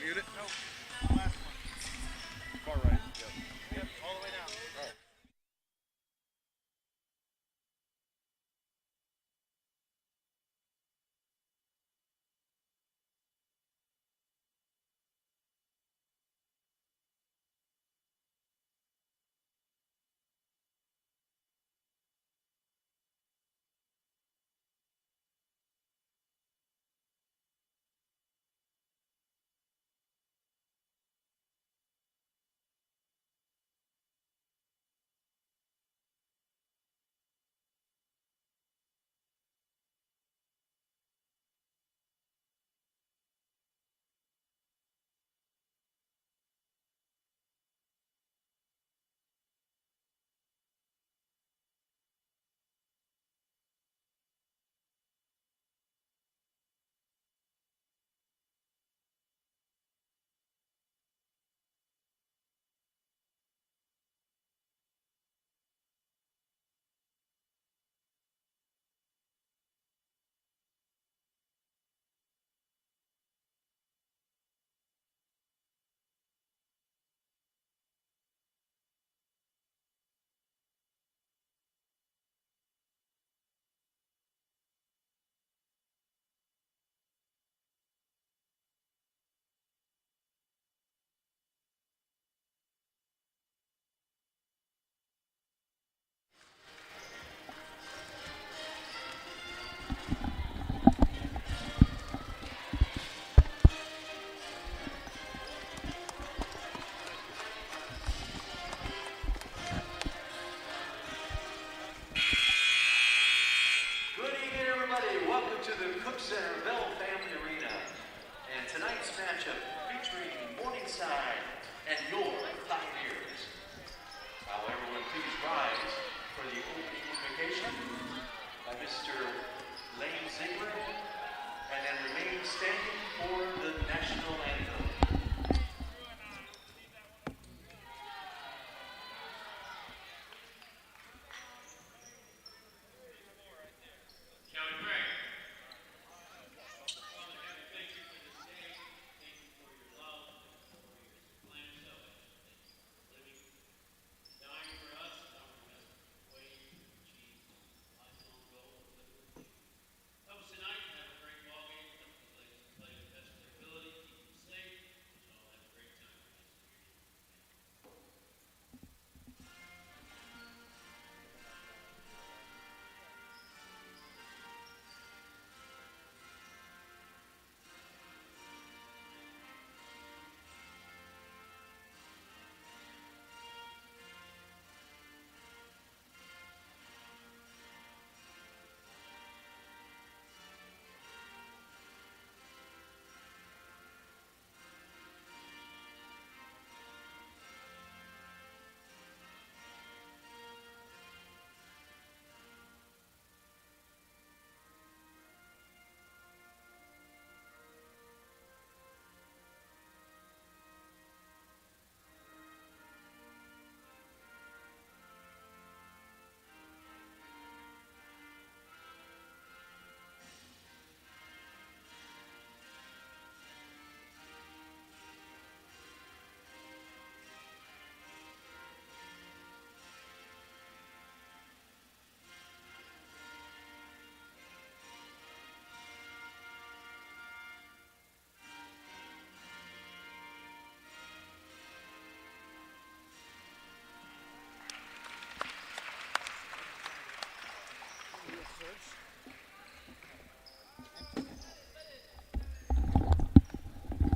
Mute it? No. Last one. Far right. Yep. Yep. All the way down. All right. Tonight's matchup featuring Morningside and your Pioneers. Now everyone please rise for the opening invocation by Mr. Lane Ziegler, and then remain standing for the national anthem.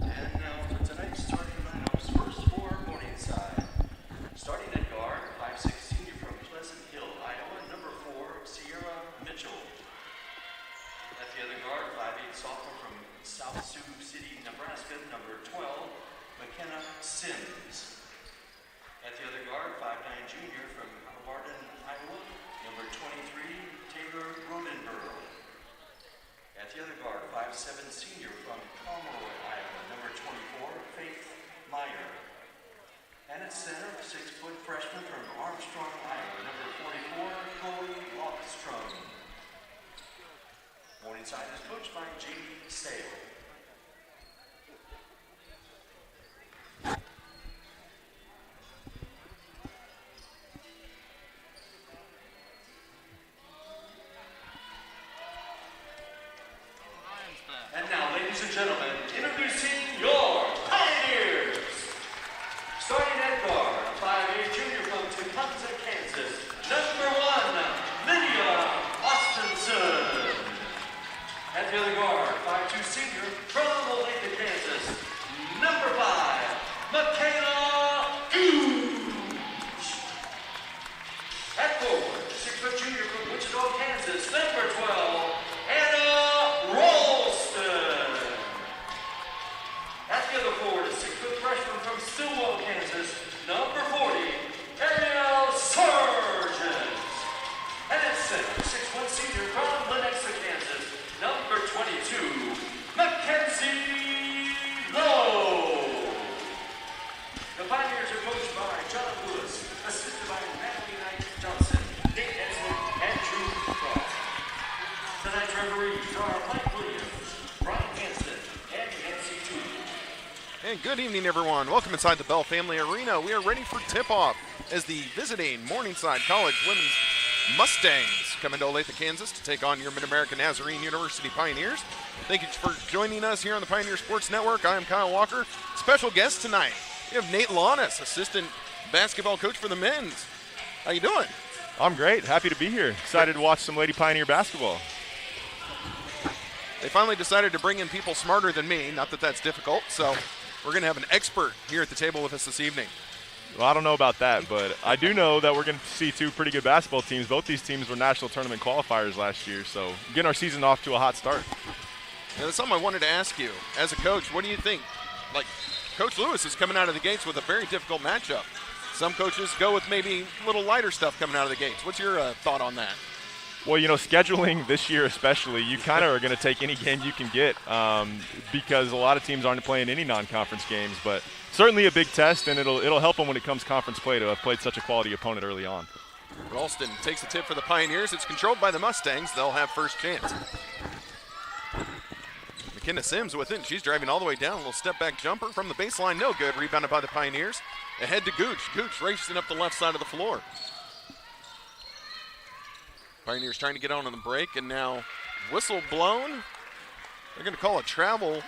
And now for tonight's starting lineups, first for Morningside. Starting at guard, 5'6" senior from Pleasant Hill, Iowa, number 4, Sierra Mitchell. At the other guard, 5'8" sophomore from South Sioux City, Nebraska, number 12, McKenna Sims. At the other guard, 5'9" junior from Barden, Iowa, number 23, Taylor Rodenberg. At the other guard, 5'7" senior from Pomeroy, Iowa, number 24, Faith Meyer. And at center, 6-foot freshman from Armstrong, Iowa, number 44, Chloe Lockstrom. Morningside is coached by J.D. Sale. freshman from Stillwell, Kansas, number 40, Ariel Sargent. And at center, 6'1" senior from Lenexa, Kansas, number 22, Mackenzie Lowe. The Pioneers are coached by John Lewis, assisted by Natalie Knight Johnson, Nate Henson, and Drew Cross. Tonight's referees are Mike Williams, Brian Hansen, and Nancy Toole. And good evening, everyone. Welcome inside the Bell Family Arena. We are ready for tip-off as the visiting Morningside College women's Mustangs come into Olathe, Kansas to take on your Mid-American Nazarene University Pioneers. Thank you for joining us here on the Pioneer Sports Network. I am Kyle Walker. Special guest tonight, we have Nate Launis, assistant basketball coach for the men's. How you doing? I'm great. Happy to be here. Excited to watch some Lady Pioneer basketball. They finally decided to bring in people smarter than me. Not that that's difficult. So we're going to have an expert here at the table with us this evening. Well, I don't know about that, but I do know that we're going to see two pretty good basketball teams. Both these teams were national tournament qualifiers last year, so getting our season off to a hot start. Now, that's something I wanted to ask you. As a coach, what do you think? Like, Coach Lewis is coming out of the gates with a very difficult matchup. Some coaches go with maybe a little lighter stuff coming out of the gates. What's your thought on that? Well, you know, scheduling this year especially, you kind of are going to take any game you can get because a lot of teams aren't playing any non-conference games, but certainly a big test, and it'll help them when it comes conference play to have played such a quality opponent early on. Ralston takes the tip for the Pioneers. It's controlled by the Mustangs. They'll have first chance. McKenna Sims with it. She's driving all the way down. A little step-back jumper from the baseline. No good. Rebounded by the Pioneers. Ahead to Gooch. Gooch racing up the left side of the floor. Pioneers trying to get on the break, and now whistle blown. They're going to call a travel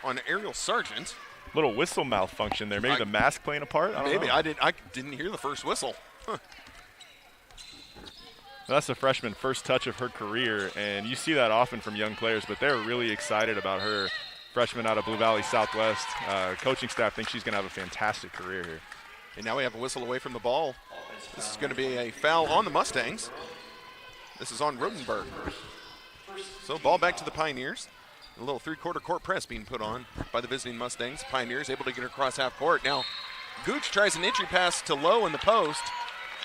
on Ariel Sargent. Little whistle malfunction there. Maybe the mask playing a part? I don't know. I didn't hear the first whistle. Huh. That's the freshman first touch of her career, and you see that often from young players, but they're really excited about her. Freshman out of Blue Valley Southwest. Coaching staff thinks she's going to have a fantastic career here. And now we have a whistle away from the ball. This is going to be a foul on the Mustangs. This is on Rodenberg. So ball back to the Pioneers. A little three-quarter court press being put on by the visiting Mustangs. Pioneers able to get her across half court. Now, Gooch tries an entry pass to Lowe in the post,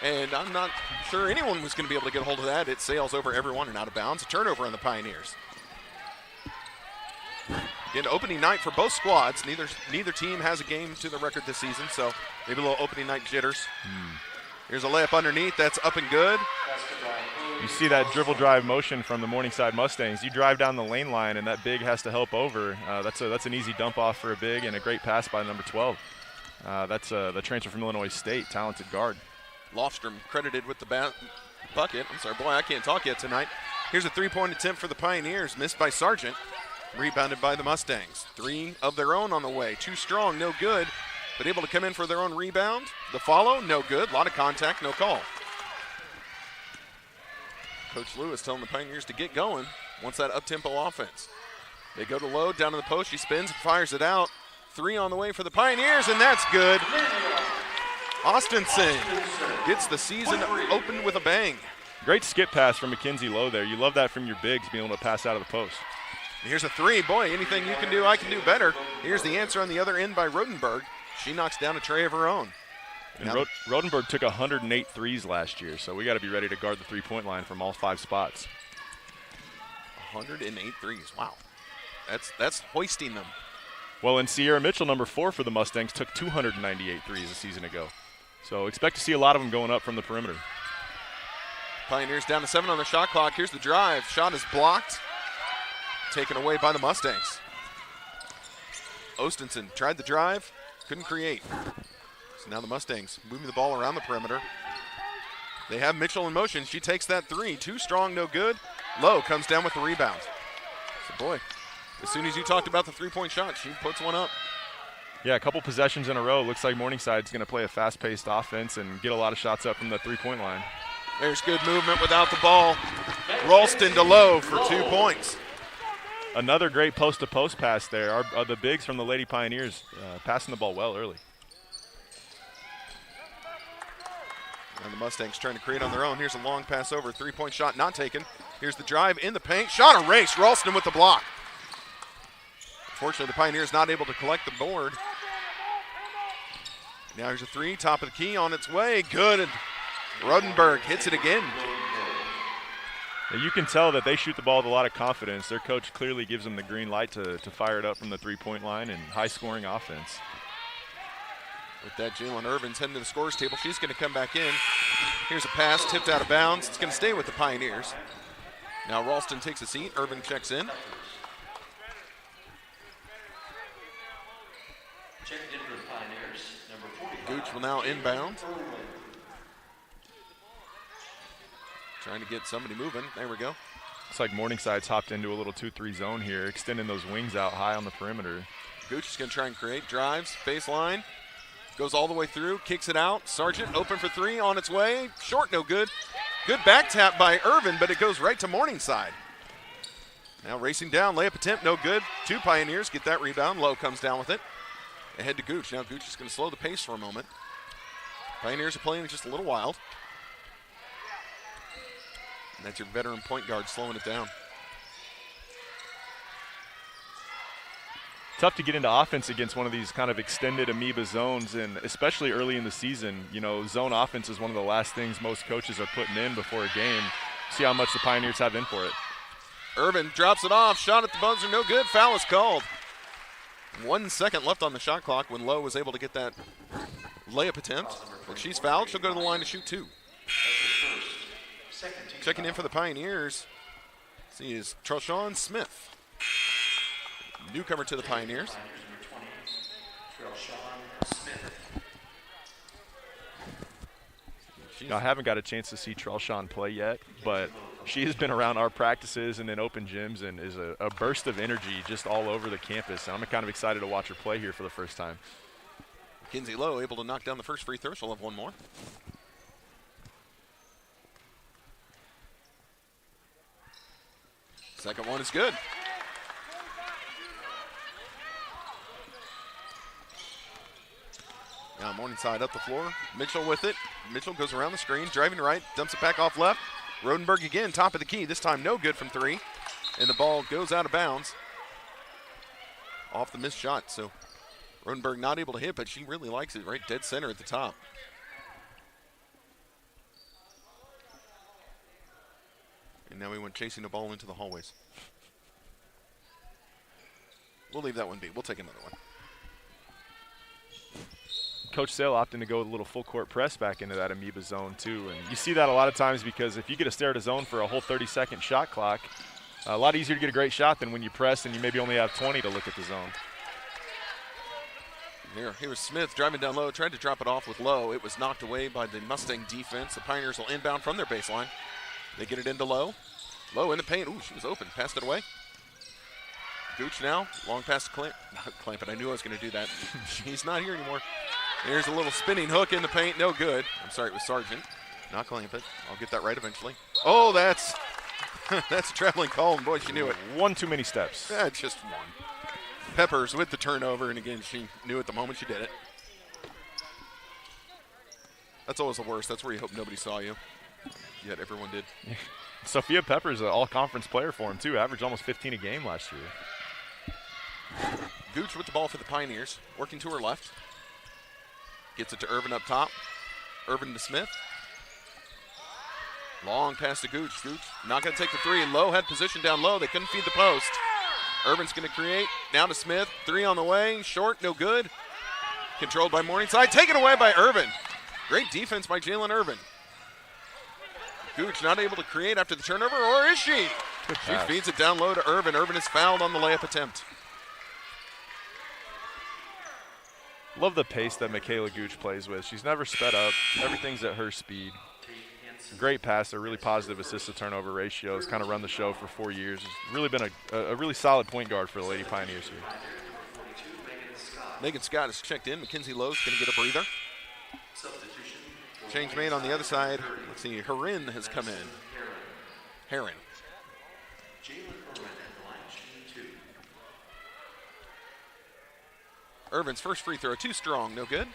and I'm not sure anyone was going to be able to get a hold of that. It sails over everyone and out of bounds. A turnover on the Pioneers. Again, opening night for both squads. Neither team has a game to the record this season, so maybe a little opening night jitters. Here's a layup underneath. That's up and good. You see that dribble drive motion from the Morningside Mustangs. You drive down the lane line, and that big has to help over. That's an easy dump off for a big, and a great pass by number 12. That's the transfer from Illinois State, talented guard. Lofstrom credited with the bucket. I'm sorry, boy, I can't talk yet tonight. Here's a three-point attempt for the Pioneers, missed by Sargent. Rebounded by the Mustangs. Three of their own on the way. Too strong, no good, but able to come in for their own rebound. The follow, no good. A lot of contact, no call. Coach Lewis telling the Pioneers to get going. Wants that up-tempo offense. They go to Lowe, down to the post. She spins and fires it out. Three on the way for the Pioneers, and that's good. Austinson gets the season open with a bang. Great skip pass from Mackenzie Lowe there. You love that from your bigs, being able to pass out of the post. And here's a three. Boy, anything you can do, I can do better. Here's the answer on the other end by Rodenberg. She knocks down a tray of her own. And Rodenberg took 108 threes last year, so we got to be ready to guard the three-point line from all 5 spots. 108 threes. Wow. That's hoisting them. Well, and Sierra Mitchell, number 4 for the Mustangs, took 298 threes a season ago. So expect to see a lot of them going up from the perimeter. Pioneers down to 7 on the shot clock. Here's the drive. Shot is blocked. Taken away by the Mustangs. Ostenson tried the drive. Couldn't create. So now the Mustangs moving the ball around the perimeter. They have Mitchell in motion. She takes that three. Too strong, no good. Lowe comes down with the rebound. So, boy, as soon as you talked about the three-point shot, she puts one up. Yeah, a couple possessions in a row. Looks like Morningside's going to play a fast-paced offense and get a lot of shots up from the three-point line. There's good movement without the ball. Ralston to Lowe for 2 points. Another great post-to-post pass there. The bigs from the Lady Pioneers passing the ball well early. And the Mustangs trying to create on their own. Here's a long pass over. Three-point shot not taken. Here's the drive in the paint. Shot erased. Ralston with the block. Unfortunately, the Pioneers not able to collect the board. Now here's a three, top of the key, on its way. Good. And Rodenberg hits it again. You can tell that they shoot the ball with a lot of confidence. Their coach clearly gives them the green light to fire it up from the three-point line and high-scoring offense. With that, Jalen Irvin's heading to the scorers table. She's going to come back in. Here's a pass, tipped out of bounds. It's going to stay with the Pioneers. Now Ralston takes a seat. Irvin checks in. Checking in for the Pioneers, number 45. Gooch will now inbound. Trying to get somebody moving. There we go. It's like Morningside's hopped into a little 2-3 zone here, extending those wings out high on the perimeter. Gooch is going to try and create. Drives, baseline. Goes all the way through, kicks it out. Sargent open for three, on its way. Short, no good. Good back tap by Irvin, but it goes right to Morningside. Now racing down, layup attempt, no good. Two Pioneers get that rebound. Lowe comes down with it. Ahead to Gooch. Now Gooch is going to slow the pace for a moment. Pioneers are playing just a little wild. And that's your veteran point guard slowing it down. Tough to get into offense against one of these kind of extended amoeba zones, and especially early in the season. You know, zone offense is one of the last things most coaches are putting in before a game. See how much the Pioneers have in for it. Irvin drops it off, shot at the buzzer, no good. Foul is called. 1 second left on the shot clock when Lowe was able to get that layup attempt. But she's fouled. She'll go to the line to shoot two. Checking in for the Pioneers, see, is Trelshawn Smith. Newcomer to the Pioneers. Now, I haven't got a chance to see Trelshawn play yet, but she has been around our practices and in open gyms and is a burst of energy just all over the campus. And I'm kind of excited to watch her play here for the first time. Mackenzie Lowe able to knock down the first free throw. She'll have one more. Second one is good. Now Morningside up the floor. Mitchell with it. Mitchell goes around the screen, driving right, dumps it back off left. Rodenberg again, top of the key. This time no good from three. And the ball goes out of bounds. Off the missed shot. So Rodenberg not able to hit, but she really likes it right dead center at the top. And now we went chasing the ball into the hallways. We'll leave that one be. We'll take another one. Coach Sale opting to go with a little full court press back into that amoeba zone too. And you see that a lot of times because if you get a stare at a zone for a whole 30-second shot clock, a lot easier to get a great shot than when you press and you maybe only have 20 to look at the zone. Here was Smith driving down low, tried to drop it off with Lowe. It was knocked away by the Mustang defense. The Pioneers will inbound from their baseline. They get it into Lowe. Lowe in the paint. Ooh, she was open. Passed it away. Gooch now. Long pass to Clampett. I knew I was going to do that. He's not here anymore. Here's a little spinning hook in the paint. No good. I'm sorry, it was Sargent, not Clampett. I'll get that right eventually. Oh, that's that's a traveling call, and boy, she knew it. One too many steps. Just one. Peppers with the turnover, and again, she knew at the moment she did it. That's always the worst. That's where you hope nobody saw you. Yet everyone did. Sophia Peppers, an all-conference player for him, too. Averaged almost 15 a game last year. Gooch with the ball for the Pioneers. Working to her left. Gets it to Irvin up top. Irvin to Smith. Long pass to Gooch. Gooch not going to take the three. And Lowe had position down low. They couldn't feed the post. Irvin's going to create. Now to Smith. Three on the way. Short, no good. Controlled by Morningside. Taken away by Irvin. Great defense by Jalen Irvin. Gooch not able to create after the turnover, or is she? She feeds it down low to Irvin. Irvin is fouled on the layup attempt. Love the pace that Michaela Gooch plays with. She's never sped up. Everything's at her speed. Great passer, really positive assist to turnover ratio. Has kind of run the show for 4 years. Has really been a really solid point guard for the Lady Pioneers here. Megan Scott is checked in. Mackenzie Lowe's going to get a breather. Change made on the other side. Let's see, Heron has come in. Heron. Irvin's first free throw, too strong, no good.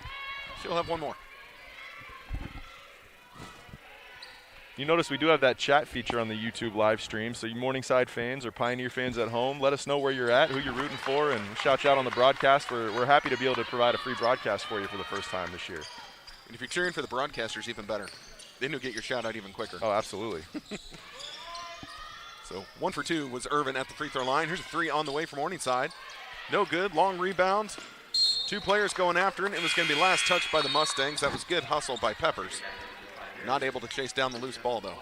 She'll have one more. You notice we do have that chat feature on the YouTube live stream, so you Morningside fans or Pioneer fans at home, let us know where you're at, who you're rooting for, and shout you out on the broadcast. We're happy to be able to provide a free broadcast for you for the first time this year. And if you're cheering for the broadcasters, even better. Then you'll get your shout out even quicker. Oh, absolutely. So 1 for 2 was Irvin at the free throw line. Here's a 3 on the way for Morningside. No good. Long rebound. 2 players going after it. It was going to be last touched by the Mustangs. That was good hustle by Peppers. Not able to chase down the loose ball, though.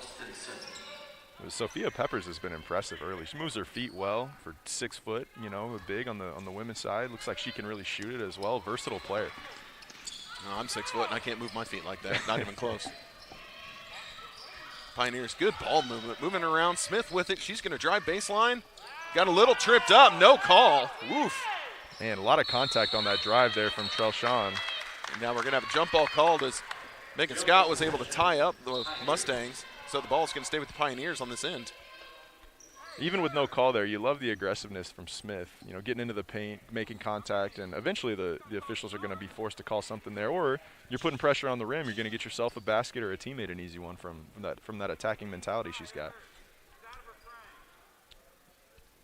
Sophia Peppers has been impressive early. She moves her feet well for 6 foot, big on the women's side. Looks like she can really shoot it as well. Versatile player. No, I'm 6 foot and I can't move my feet like that. Not even close. Pioneers, good ball movement. Moving around. Smith with it. She's going to drive baseline. Got a little tripped up. No call. Woof. And a lot of contact on that drive there from Trelshawn. And now we're going to have a jump ball called as Megan Scott was able to tie up the Mustangs. So the ball's going to stay with the Pioneers on this end. Even with no call there, you love the aggressiveness from Smith, getting into the paint, making contact, and eventually the officials are going to be forced to call something there. Or you're putting pressure on the rim, you're going to get yourself a basket or a teammate an easy one from that attacking mentality she's got.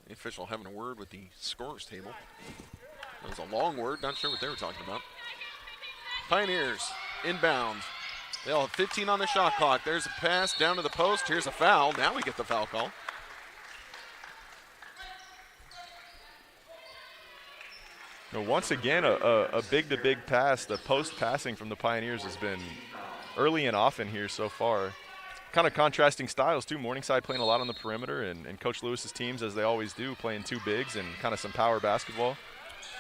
The official having a word with the scorers table. That was a long word, not sure what they were talking about. Pioneers inbound. They'll have 15 on the shot clock. There's a pass down to the post. Here's a foul. Now we get the foul call. Once again, a big-to-big pass. The post passing from the Pioneers has been early and often here so far. Kind of contrasting styles, too. Morningside playing a lot on the perimeter, and Coach Lewis's teams, as they always do, playing 2 bigs and kind of some power basketball.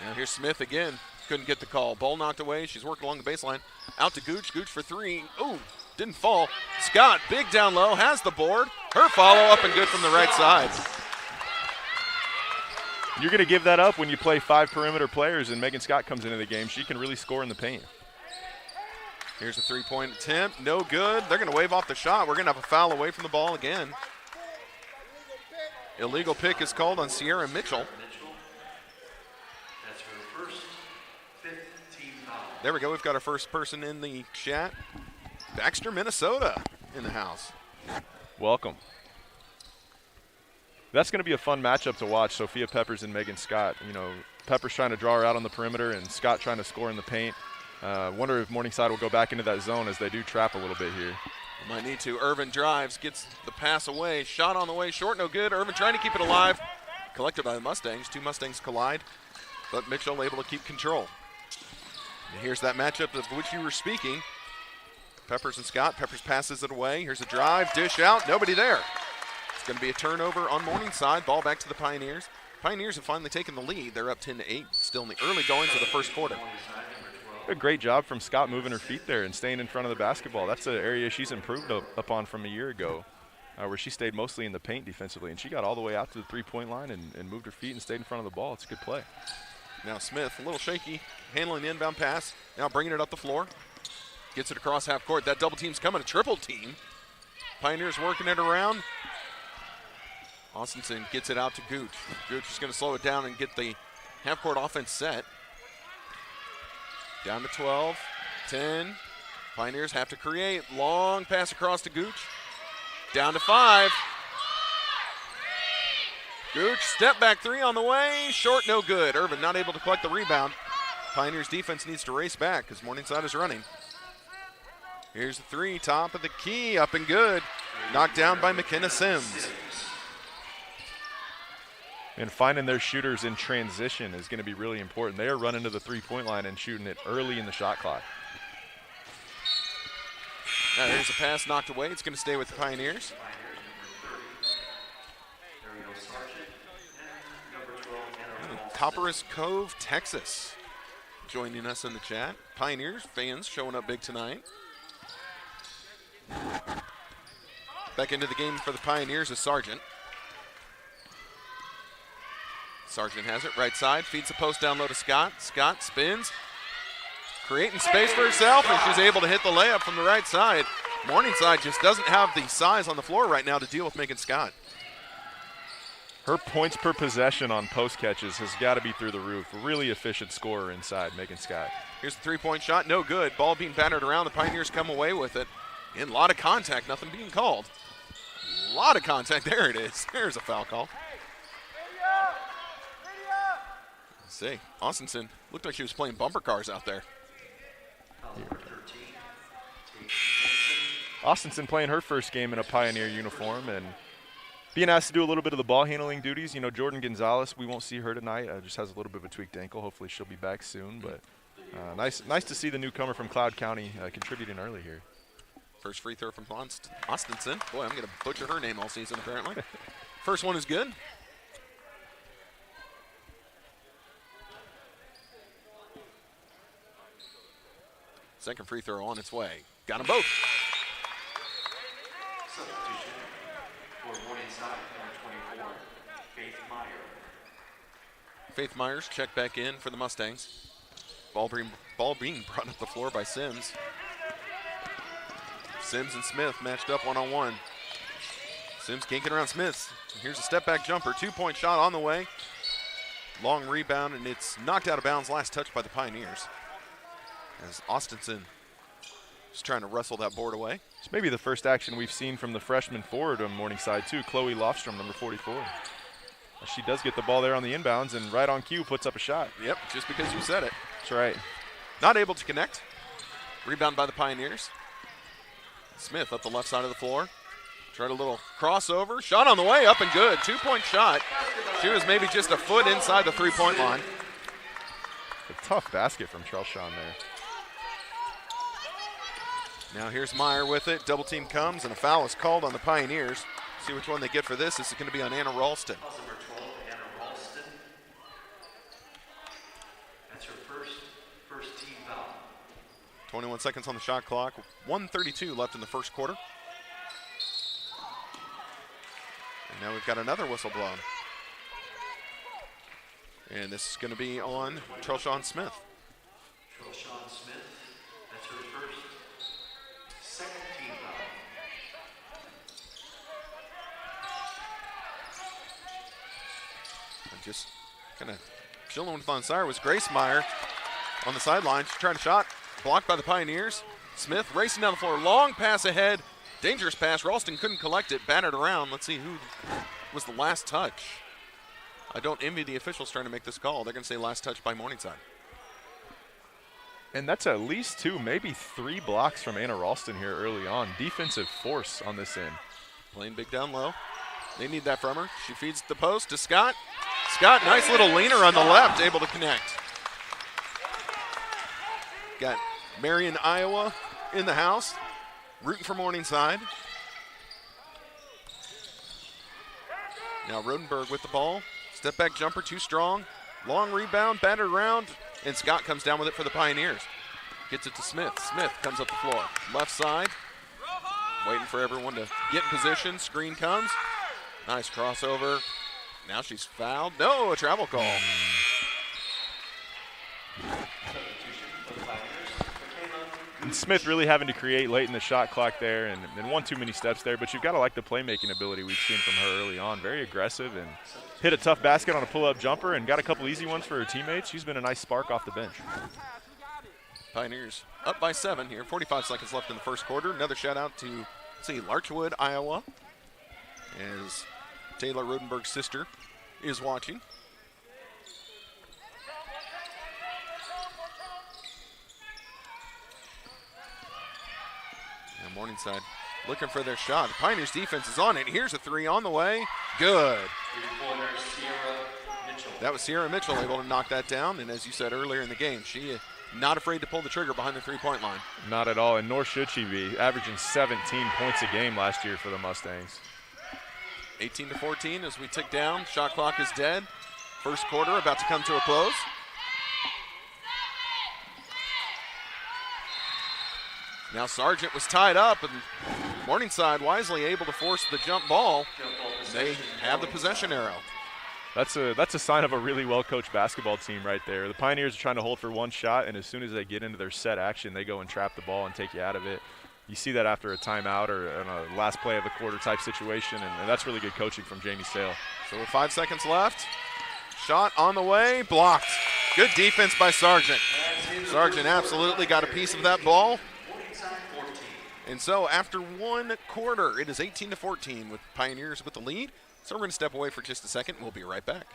Now here's Smith again. Couldn't get the call. Ball knocked away. She's working along the baseline. Out to Gooch. Gooch for 3. Ooh, didn't fall. Scott, big down low, has the board. Her follow-up and good from the right side. You're going to give that up when you play 5 perimeter players and Megan Scott comes into the game. She can really score in the paint. Here's a 3-point attempt. No good. They're going to wave off the shot. We're going to have a foul away from the ball again. Illegal pick is called on Sierra Mitchell. That's her first 5th team foul. There we go. We've got our first person in the chat. Baxter, Minnesota in the house. Welcome. That's going to be a fun matchup to watch, Sophia Peppers and Megan Scott. Peppers trying to draw her out on the perimeter and Scott trying to score in the paint. Wonder if Morningside will go back into that zone as they do trap a little bit here. Might need to. Irvin drives, gets the pass away. Shot on the way, short, no good. Irvin trying to keep it alive. Collected by the Mustangs. 2 Mustangs collide, but Mitchell able to keep control. And here's that matchup of which you were speaking. Peppers and Scott. Peppers passes it away. Here's a drive, dish out, nobody there. It's going to be a turnover on Morningside. Ball back to the Pioneers. Pioneers have finally taken the lead. They're up 10-8, still in the early goings of the first quarter. A great job from Scott moving her feet there and staying in front of the basketball. That's an area she's improved upon from a year ago, where she stayed mostly in the paint defensively, and she got all the way out to the 3-point line and moved her feet and stayed in front of the ball. It's a good play. Now Smith, a little shaky, handling the inbound pass. Now bringing it up the floor. Gets it across half court. That double team's coming, a triple team. Pioneers working it around. Austinson gets it out to Gooch. Gooch is going to slow it down and get the half-court offense set. Down to 12, 10. Pioneers have to create. Long pass across to Gooch. Down to 5. Gooch, step back 3 on the way. Short, no good. Irvin not able to collect the rebound. Pioneers defense needs to race back because Morningside is running. Here's the 3, top of the key, up and good. Knocked down by McKenna Sims. And finding their shooters in transition is going to be really important. They are running to the 3-point line and shooting it early in the shot clock. Now there's a pass knocked away. It's going to stay with the Pioneers. Copperas Cove, Texas, joining us in the chat. Pioneers fans showing up big tonight. Back into the game for the Pioneers is Sargent. Sargent has it, right side, feeds the post down low to Scott. Scott spins, creating space for herself, and she's able to hit the layup from the right side. Morningside just doesn't have the size on the floor right now to deal with Megan Scott. Her points per possession on post catches has got to be through the roof. Really efficient scorer inside, Megan Scott. Here's the 3-point shot, no good. Ball being battered around, the Pioneers come away with it. And a lot of contact, nothing being called. A lot of contact. There it is. There's a foul call. Let's see. Austinson looked like she was playing bumper cars out there. Austinson playing her first game in a Pioneer uniform and being asked to do a little bit of the ball handling duties. You know, Jordan Gonzalez, we won't see her tonight. Just has a little bit of a tweaked ankle. Hopefully she'll be back soon. But nice to see the newcomer from Cloud County contributing early here. First free throw from Austinson. Boy, I'm going to butcher her name all season apparently. First one is good. Second free throw on its way. Got them both. Substitution for Morningside, number 24, Faith Meyer. Faith Myers checked back in for the Mustangs. Ball being brought up the floor by Sims. Sims and Smith matched up one-on-one. Sims can't get around Smith. Here's a step-back jumper. 2-point shot on the way. Long rebound, and it's knocked out of bounds. Last touch by the Pioneers. As Austinson is trying to wrestle that board away. It's maybe the first action we've seen from the freshman forward on Morningside, too, Chloe Lofstrom, number 44. She does get the ball there on the inbounds, and right on cue puts up a shot. Yep, just because you said it. That's right. Not able to connect. Rebound by the Pioneers. Smith up the left side of the floor. Tried a little crossover. Shot on the way, up and good. 2-point shot. She was maybe just a foot inside the 3-point line. A tough basket from Trelshawn there. Now here's Meyer with it. Double team comes, and a foul is called on the Pioneers. See which one they get for this. This is going to be on Anna Ralston. Number 12, Anna Ralston. That's her first team foul. 21 seconds on the shot clock. 1:32 left in the first quarter. And now we've got another whistle blown. And this is going to be on Trelshawn Smith. Trelshawn Smith, that's her second team foul. And just kind of chilling with on sire was Grace Meyer on the sideline. She's trying to shot. Blocked by the Pioneers. Smith racing down the floor. Long pass ahead. Dangerous pass. Ralston couldn't collect it. Batted around. Let's see who was the last touch. I don't envy the officials trying to make this call. They're going to say last touch by Morningside. And that's at least 2, maybe 3 blocks from Anna Ralston here early on. Defensive force on this end. Playing big down low. They need that from her. She feeds the post to Scott. Scott, nice little leaner on the left, able to connect. Got Marion, Iowa in the house, rooting for Morningside. Now Rodenberg with the ball. Step back jumper, too strong. Long rebound, battered around, and Scott comes down with it for the Pioneers. Gets it to Smith. Smith comes up the floor. Left side, waiting for everyone to get in position. Screen comes. Nice crossover. Now she's fouled. No, a travel call. And Smith really having to create late in the shot clock there and one too many steps there, but you've got to like the playmaking ability we've seen from her early on. Very aggressive and hit a tough basket on a pull-up jumper and got a couple easy ones for her teammates. She's been a nice spark off the bench. Pioneers up by 7 here. 45 seconds left in the first quarter. Another shout out to, let's see, Larchwood, Iowa, as Taylor Rodenberg's sister is watching. And Morningside looking for their shot. The Pioneers defense is on it. Here's a 3 on the way. Good. That was Sierra Mitchell able to knock that down. And as you said earlier in the game, she is not afraid to pull the trigger behind the 3-point line. Not at all, and nor should she be. Averaging 17 points a game last year for the Mustangs. 18-14 as we tick down. Shot clock is dead. First quarter about to come to a close. Now Sargent was tied up, and Morningside wisely able to force the jump ball. They have the possession arrow. That's a sign of a really well-coached basketball team right there. The Pioneers are trying to hold for one shot, and as soon as they get into their set action, they go and trap the ball and take you out of it. You see that after a timeout or in a last play of the quarter type situation, and that's really good coaching from Jamie Sale. So with 5 seconds left, shot on the way, blocked. Good defense by Sargent. Sargent absolutely got a piece of that ball. And so after one quarter, it is 18-14 with Pioneers with the lead. So we're going to step away for just a second. We'll be right back.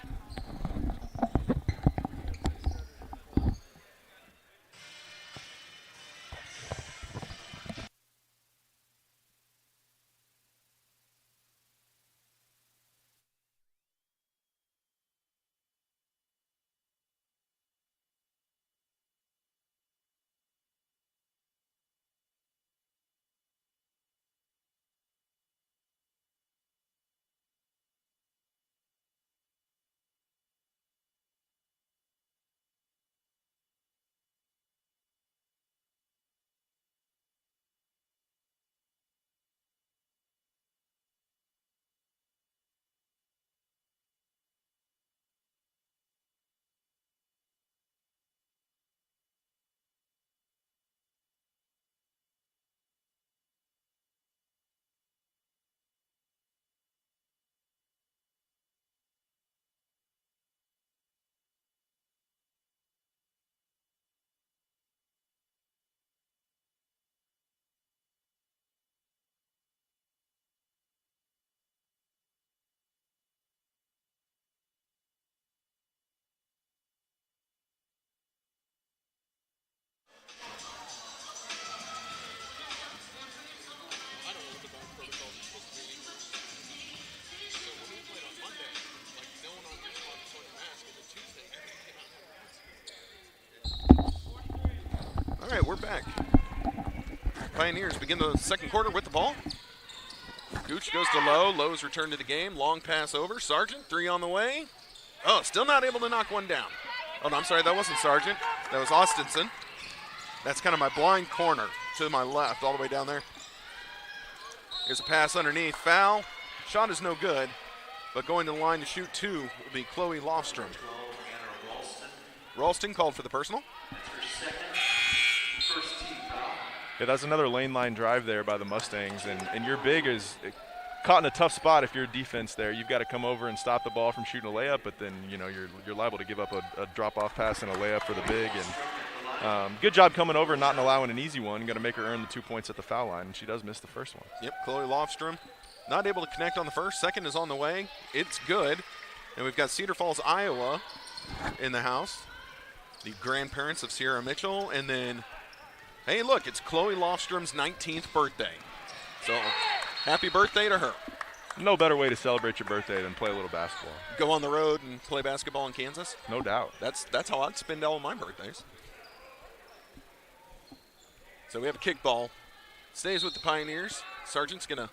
All right, we're back. Pioneers begin the second quarter with the ball. Gooch goes to Lowe. Lowe's returned to the game. Long pass over. Sargent, 3 on the way. Oh, still not able to knock one down. Oh, no, I'm sorry, that wasn't Sargent. That was Austinson. That's kind of my blind corner to my left, all the way down there. Here's a pass underneath. Foul. Shot is no good, but going to the line to shoot 2 will be Chloe Lofstrom. Ralston called for the personal. Yeah, that's another lane line drive there by the Mustangs, and your big is caught in a tough spot if you're a defense there. You've got to come over and stop the ball from shooting a layup, but then you're liable to give up a drop-off pass and a layup for the big. And good job coming over and not allowing an easy one. Going to make her earn the 2 points at the foul line, and she does miss the first one. Yep, Chloe Lofstrom not able to connect on the first. Second is on the way. It's good. And we've got Cedar Falls, Iowa in the house. The grandparents of Sierra Mitchell, and then hey, look, it's Chloe Lofstrom's 19th birthday. So, happy birthday to her. No better way to celebrate your birthday than play a little basketball. Go on the road and play basketball in Kansas? No doubt. That's how I'd spend all of my birthdays. So we have a kickball. Stays with the Pioneers. Sargent's going to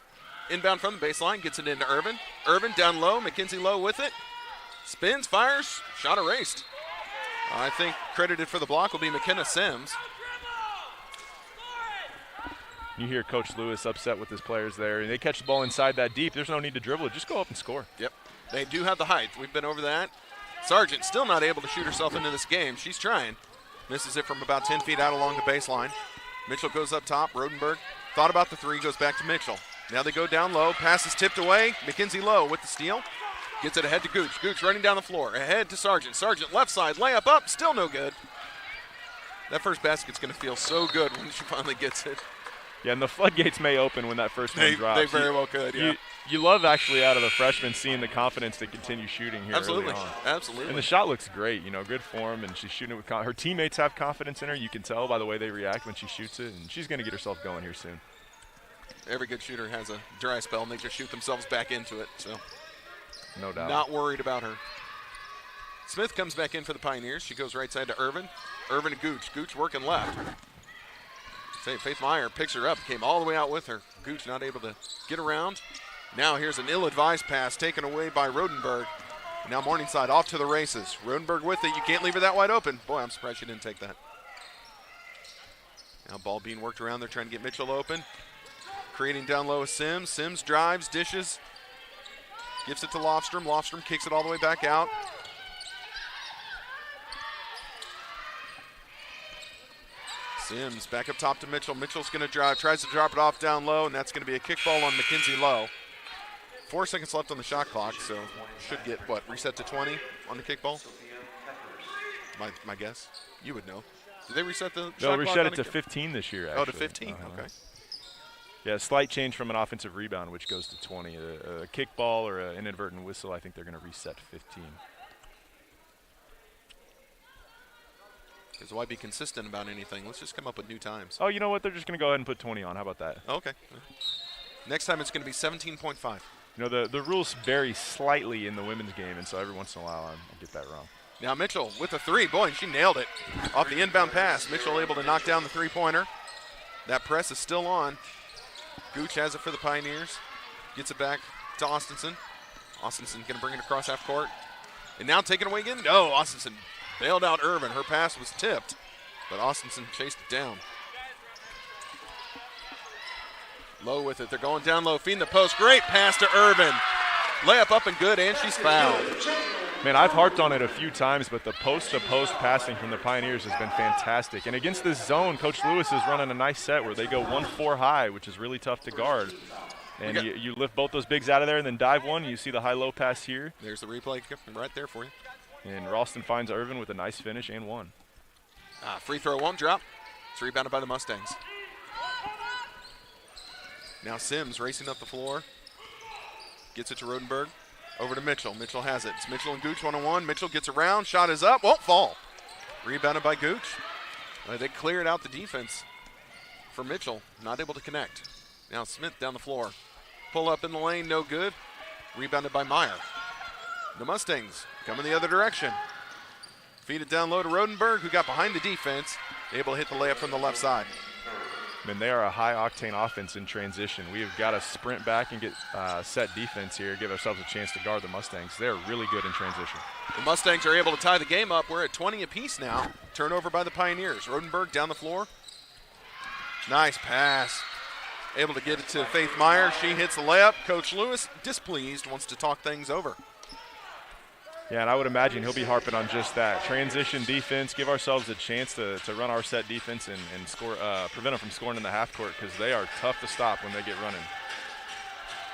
inbound from the baseline, gets it into Irvin. Irvin down low, Mackenzie Lowe with it. Spins, fires, shot erased. I think credited for the block will be McKenna Sims. You hear Coach Lewis upset with his players there, and they catch the ball inside that deep. There's no need to dribble it. Just go up and score. Yep. They do have the height. We've been over that. Sargent still not able to shoot herself into this game. She's trying. Misses it from about 10 feet out along the baseline. Mitchell goes up top. Rodenberg thought about the 3, goes back to Mitchell. Now they go down low. Pass is tipped away. Mackenzie Lowe with the steal. Gets it ahead to Gooch. Gooch running down the floor. Ahead to Sargent. Sargent left side. Layup up. Still no good. That first basket's going to feel so good when she finally gets it. Yeah, and the floodgates may open when that first one drops. They very well could, yeah. You love actually out of the freshmen seeing the confidence to continue shooting here Absolutely, early on. absolutely. And the shot looks great, good form, and she's shooting it with her teammates have confidence in her. You can tell by the way they react when she shoots it, and she's going to get herself going here soon. Every good shooter has a dry spell, and they just shoot themselves back into it, so no doubt. Not worried about her. Smith comes back in for the Pioneers. She goes right side to Irvin. Irvin to Gooch. Gooch working left. Faith Meyer picks her up, came all the way out with her. Gooch not able to get around. Now here's an ill-advised pass taken away by Rodenberg. Now Morningside off to the races. Rodenberg with it. You can't leave her that wide open. Boy, I'm surprised she didn't take that. Now ball being worked around. They're trying to get Mitchell open. Creating down low with Sims. Sims drives, dishes. Gives it to Lofstrom. Lofstrom kicks it all the way back out. Sims back up top to Mitchell. Mitchell's going to drive, tries to drop it off down low, and that's going to be a kickball on Mackenzie Lowe. 4 seconds left on the shot clock, so should get, reset to 20 on the kickball? My guess? You would know. Did they reset the shot clock? They'll reset it to 15 this year, actually. Oh, to 15, okay. Yeah, slight change from an offensive rebound, which goes to 20. A kickball or an inadvertent whistle, I think they're going to reset to 15. Because why be consistent about anything? Let's just come up with new times. Oh, you know what? They're just going to go ahead and put 20 on. How about that? Okay. Next time it's going to be 17.5. You know, the rules vary slightly in the women's game, and so every once in a while I get that wrong. Now Mitchell with the three. Boy, she nailed it. Off the inbound pass. Mitchell able to knock down the three-pointer. That press is still on. Gooch has it for the Pioneers. Gets it back to Austinson. Austinson going to bring it across half court. And now taken away again. No, Austinson bailed out Irvin. Her pass was tipped, but Austinson chased it down. Low with it. They're going down low, feeding the post. Great pass to Irvin. Layup up and good, and she's fouled. Man, I've harped on it a few times, but the post-to-post passing from the Pioneers has been fantastic. And against this zone, Coach Lewis is running a nice set where they go 1-4 high, which is really tough to guard. And you lift both those bigs out of there and then dive one. You see the high-low pass here. There's the replay right there for you. And Ralston finds Irvin with a nice finish and one. Free throw won't drop. It's rebounded by the Mustangs. Now Sims racing up the floor. Gets it to Rodenberg. Over to Mitchell. Mitchell has it. It's Mitchell and Gooch one-on-one. Mitchell gets around. Shot is up. Won't fall. Rebounded by Gooch. They cleared out the defense for Mitchell. Not able to connect. Now Smith down the floor. Pull up in the lane. No good. Rebounded by Meyer. The Mustangs coming the other direction. Feed it down low to Rodenberg, who got behind the defense. Able to hit the layup from the left side. I mean, they are a high-octane offense in transition. We have got to sprint back and get set defense here, give ourselves a chance to guard the Mustangs. They're really good in transition. The Mustangs are able to tie the game up. We're at 20 apiece now. Turnover by the Pioneers. Rodenberg down the floor. Nice pass. Able to get it to Faith Meyer. She hits the layup. Coach Lewis, displeased, wants to talk things over. Yeah, and I would imagine he'll be harping on just that. Transition defense, give ourselves a chance to run our set defense and score, prevent them from scoring in the half court because they are tough to stop when they get running.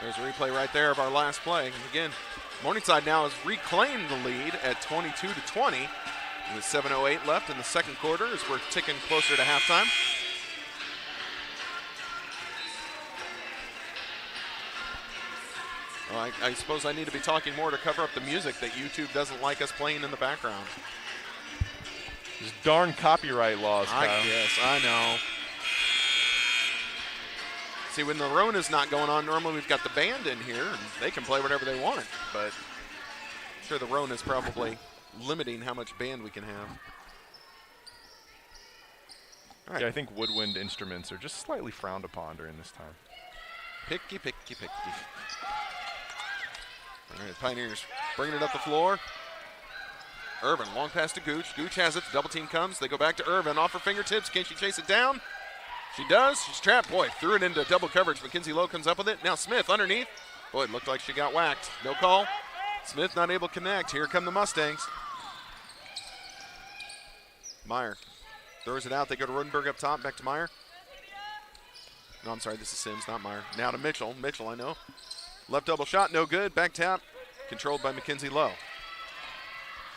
There's a replay right there of our last play. And again, Morningside now has reclaimed the lead at 22-20 with 7:08 left in the second quarter as we're ticking closer to halftime. Well, I suppose I need to be talking more to cover up the music that YouTube doesn't like us playing in the background. These darn copyright laws, Kyle. I guess, I know. See, when the Rona's not going on, normally we've got the band in here, and they can play whatever they want. But I'm sure the Rona's probably limiting how much band we can have. All right. Yeah, I think woodwind instruments are just slightly frowned upon during this time. Picky, picky, picky. All right, Pioneers bringing it up the floor. Irvin, long pass to Gooch. Gooch has it. The double team comes. They go back to Irvin. Off her fingertips. Can she chase it down? She does. She's trapped. Boy, threw it into double coverage. Mackenzie Lowe comes up with it. Now Smith underneath. Boy, it looked like she got whacked. No call. Smith not able to connect. Here come the Mustangs. Meyer throws it out. They go to Rodenberg up top. Back to Meyer. No, I'm sorry. This is Sims, not Meyer. Now to Mitchell. Mitchell, I know. Left double shot, no good. Back tap, controlled by Mackenzie Lowe.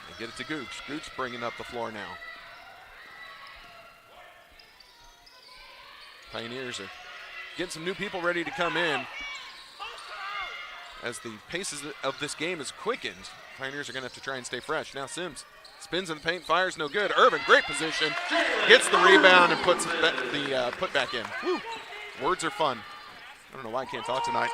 They get it to Gooch. Gooch bringing up the floor now. Pioneers are getting some new people ready to come in. As the pace of this game is quickened, Pioneers are going to have to try and stay fresh. Now Sims spins in the paint, fires, no good. Irvin, great position, gets the rebound and puts the put back in. Woo. Words are fun. I don't know why I can't talk tonight.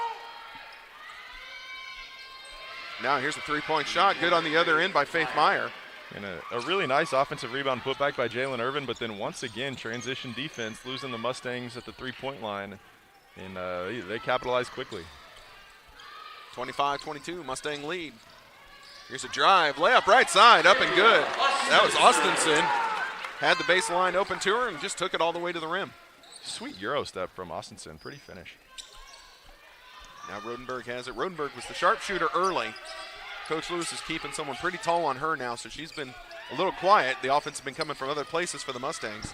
Now here's a three-point shot. Good on the other end by Faith Meyer. And a really nice offensive rebound putback by Jalen Irvin, but then once again, transition defense, losing the Mustangs at the three-point line, and they capitalize quickly. 25-22, Mustang lead. Here's a drive, layup right side, up and good. That was Austinson. Had the baseline open to her and just took it all the way to the rim. Sweet Euro step from Austinson, pretty finish. Now Rodenberg has it. Rodenberg was the sharpshooter early. Coach Lewis is keeping someone pretty tall on her now, so she's been a little quiet. The offense has been coming from other places for the Mustangs.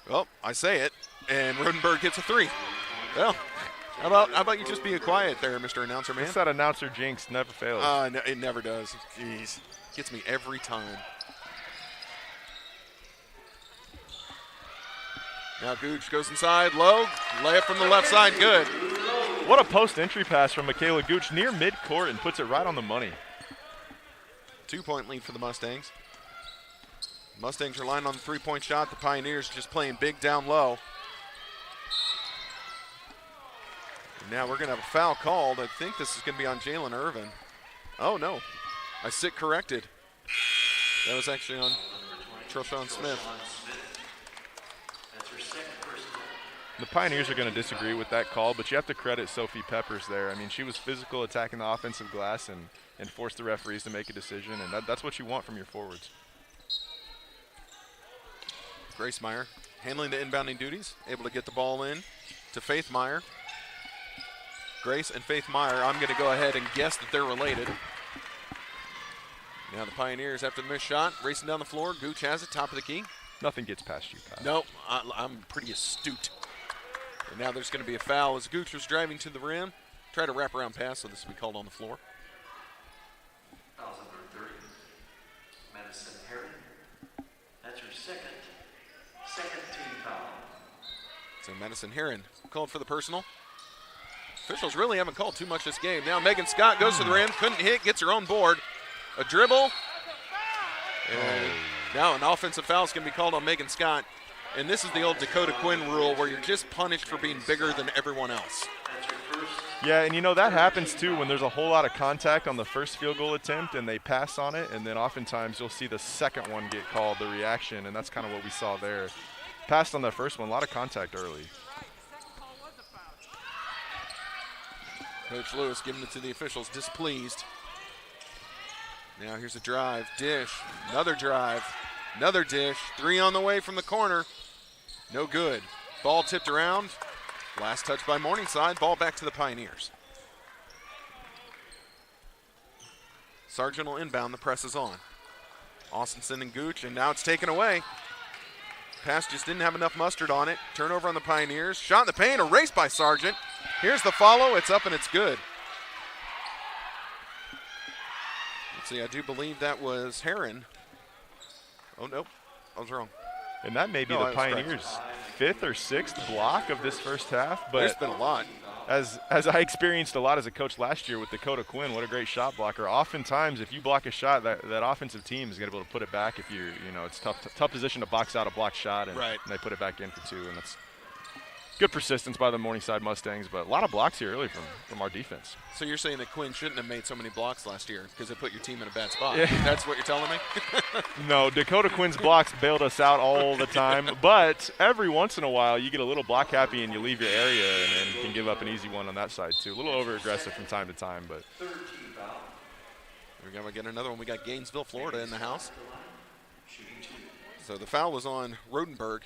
Well, I say it, and Rodenberg hits a three. Well, how about you just be quiet there, Mr. Announcer Man? It's that announcer jinx never fails. No, it never does. Jeez, gets me every time. Now Gooch goes inside, low, layup from the left side, good. What a post-entry pass from Michaela Gooch near midcourt and puts it right on the money. 2-point lead for the Mustangs. Mustangs are lying on the three-point shot. The Pioneers just playing big down low. And now we're going to have a foul called. I think this is going to be on Jalen Irvin. Oh, no. I sit corrected. That was actually on Troshawn Smith. The Pioneers are going to disagree with that call, but you have to credit Sophie Peppers there. I mean, she was physical, attacking the offensive glass, and forced the referees to make a decision, and that's what you want from your forwards. Grace Meyer handling the inbounding duties, able to get the ball in to Faith Meyer. Grace and Faith Meyer, I'm going to go ahead and guess that they're related. Now the Pioneers, after the missed shot, racing down the floor. Gooch has it, top of the key. Nothing gets past you, Kyle. Nope, I'm pretty astute. And now there's going to be a foul as Gooch was driving to the rim. Try to wrap around pass, so this will be called on the floor. Fouls number 30. Madison Herron. That's her second team foul. So Madison Herron called for the personal. Officials really haven't called too much this game. Now Megan Scott goes to the rim, couldn't hit, gets her own board. A dribble. And now an offensive foul is going to be called on Megan Scott. And this is the old Dakota Quinn rule where you're just punished for being bigger than everyone else. Yeah, and you know, that happens too when there's a whole lot of contact on the first field goal attempt and they pass on it, and then oftentimes you'll see the second one get called, the reaction, and that's kind of what we saw there. Passed on the first one, a lot of contact early. Coach Lewis giving it to the officials, displeased. Now here's a drive, dish, another drive, another dish, three on the way from the corner. No good. Ball tipped around. Last touch by Morningside. Ball back to the Pioneers. Sargent will inbound. The press is on. Austinson and Gooch, and now it's taken away. Pass just didn't have enough mustard on it. Turnover on the Pioneers. Shot in the paint, erased by Sargent. Here's the follow. It's up and it's good. Let's see, I do believe that was Herron. Oh, nope. I was wrong. And that may be the Pioneers' fifth or sixth block of this first half. But there's been a lot. As I experienced a lot as a coach last year with Dakota Quinn, what a great shot blocker. Oftentimes, if you block a shot, that offensive team is going to be able to put it back. If it's tough position to box out a blocked shot, and they put it back in for two, and that's good persistence by the Morningside Mustangs. But a lot of blocks here early from our defense. So you're saying that Quinn shouldn't have made so many blocks last year because it put your team in a bad spot? Yeah. That's what you're telling me? No, Dakota Quinn's blocks bailed us out all the time. But every once in a while, you get a little block happy and you leave your area and can give up an easy one on that side too. A little over-aggressive from time to time. But we're going to get another one. We got Gainesville, Florida in the house. So the foul was on Rodenberg.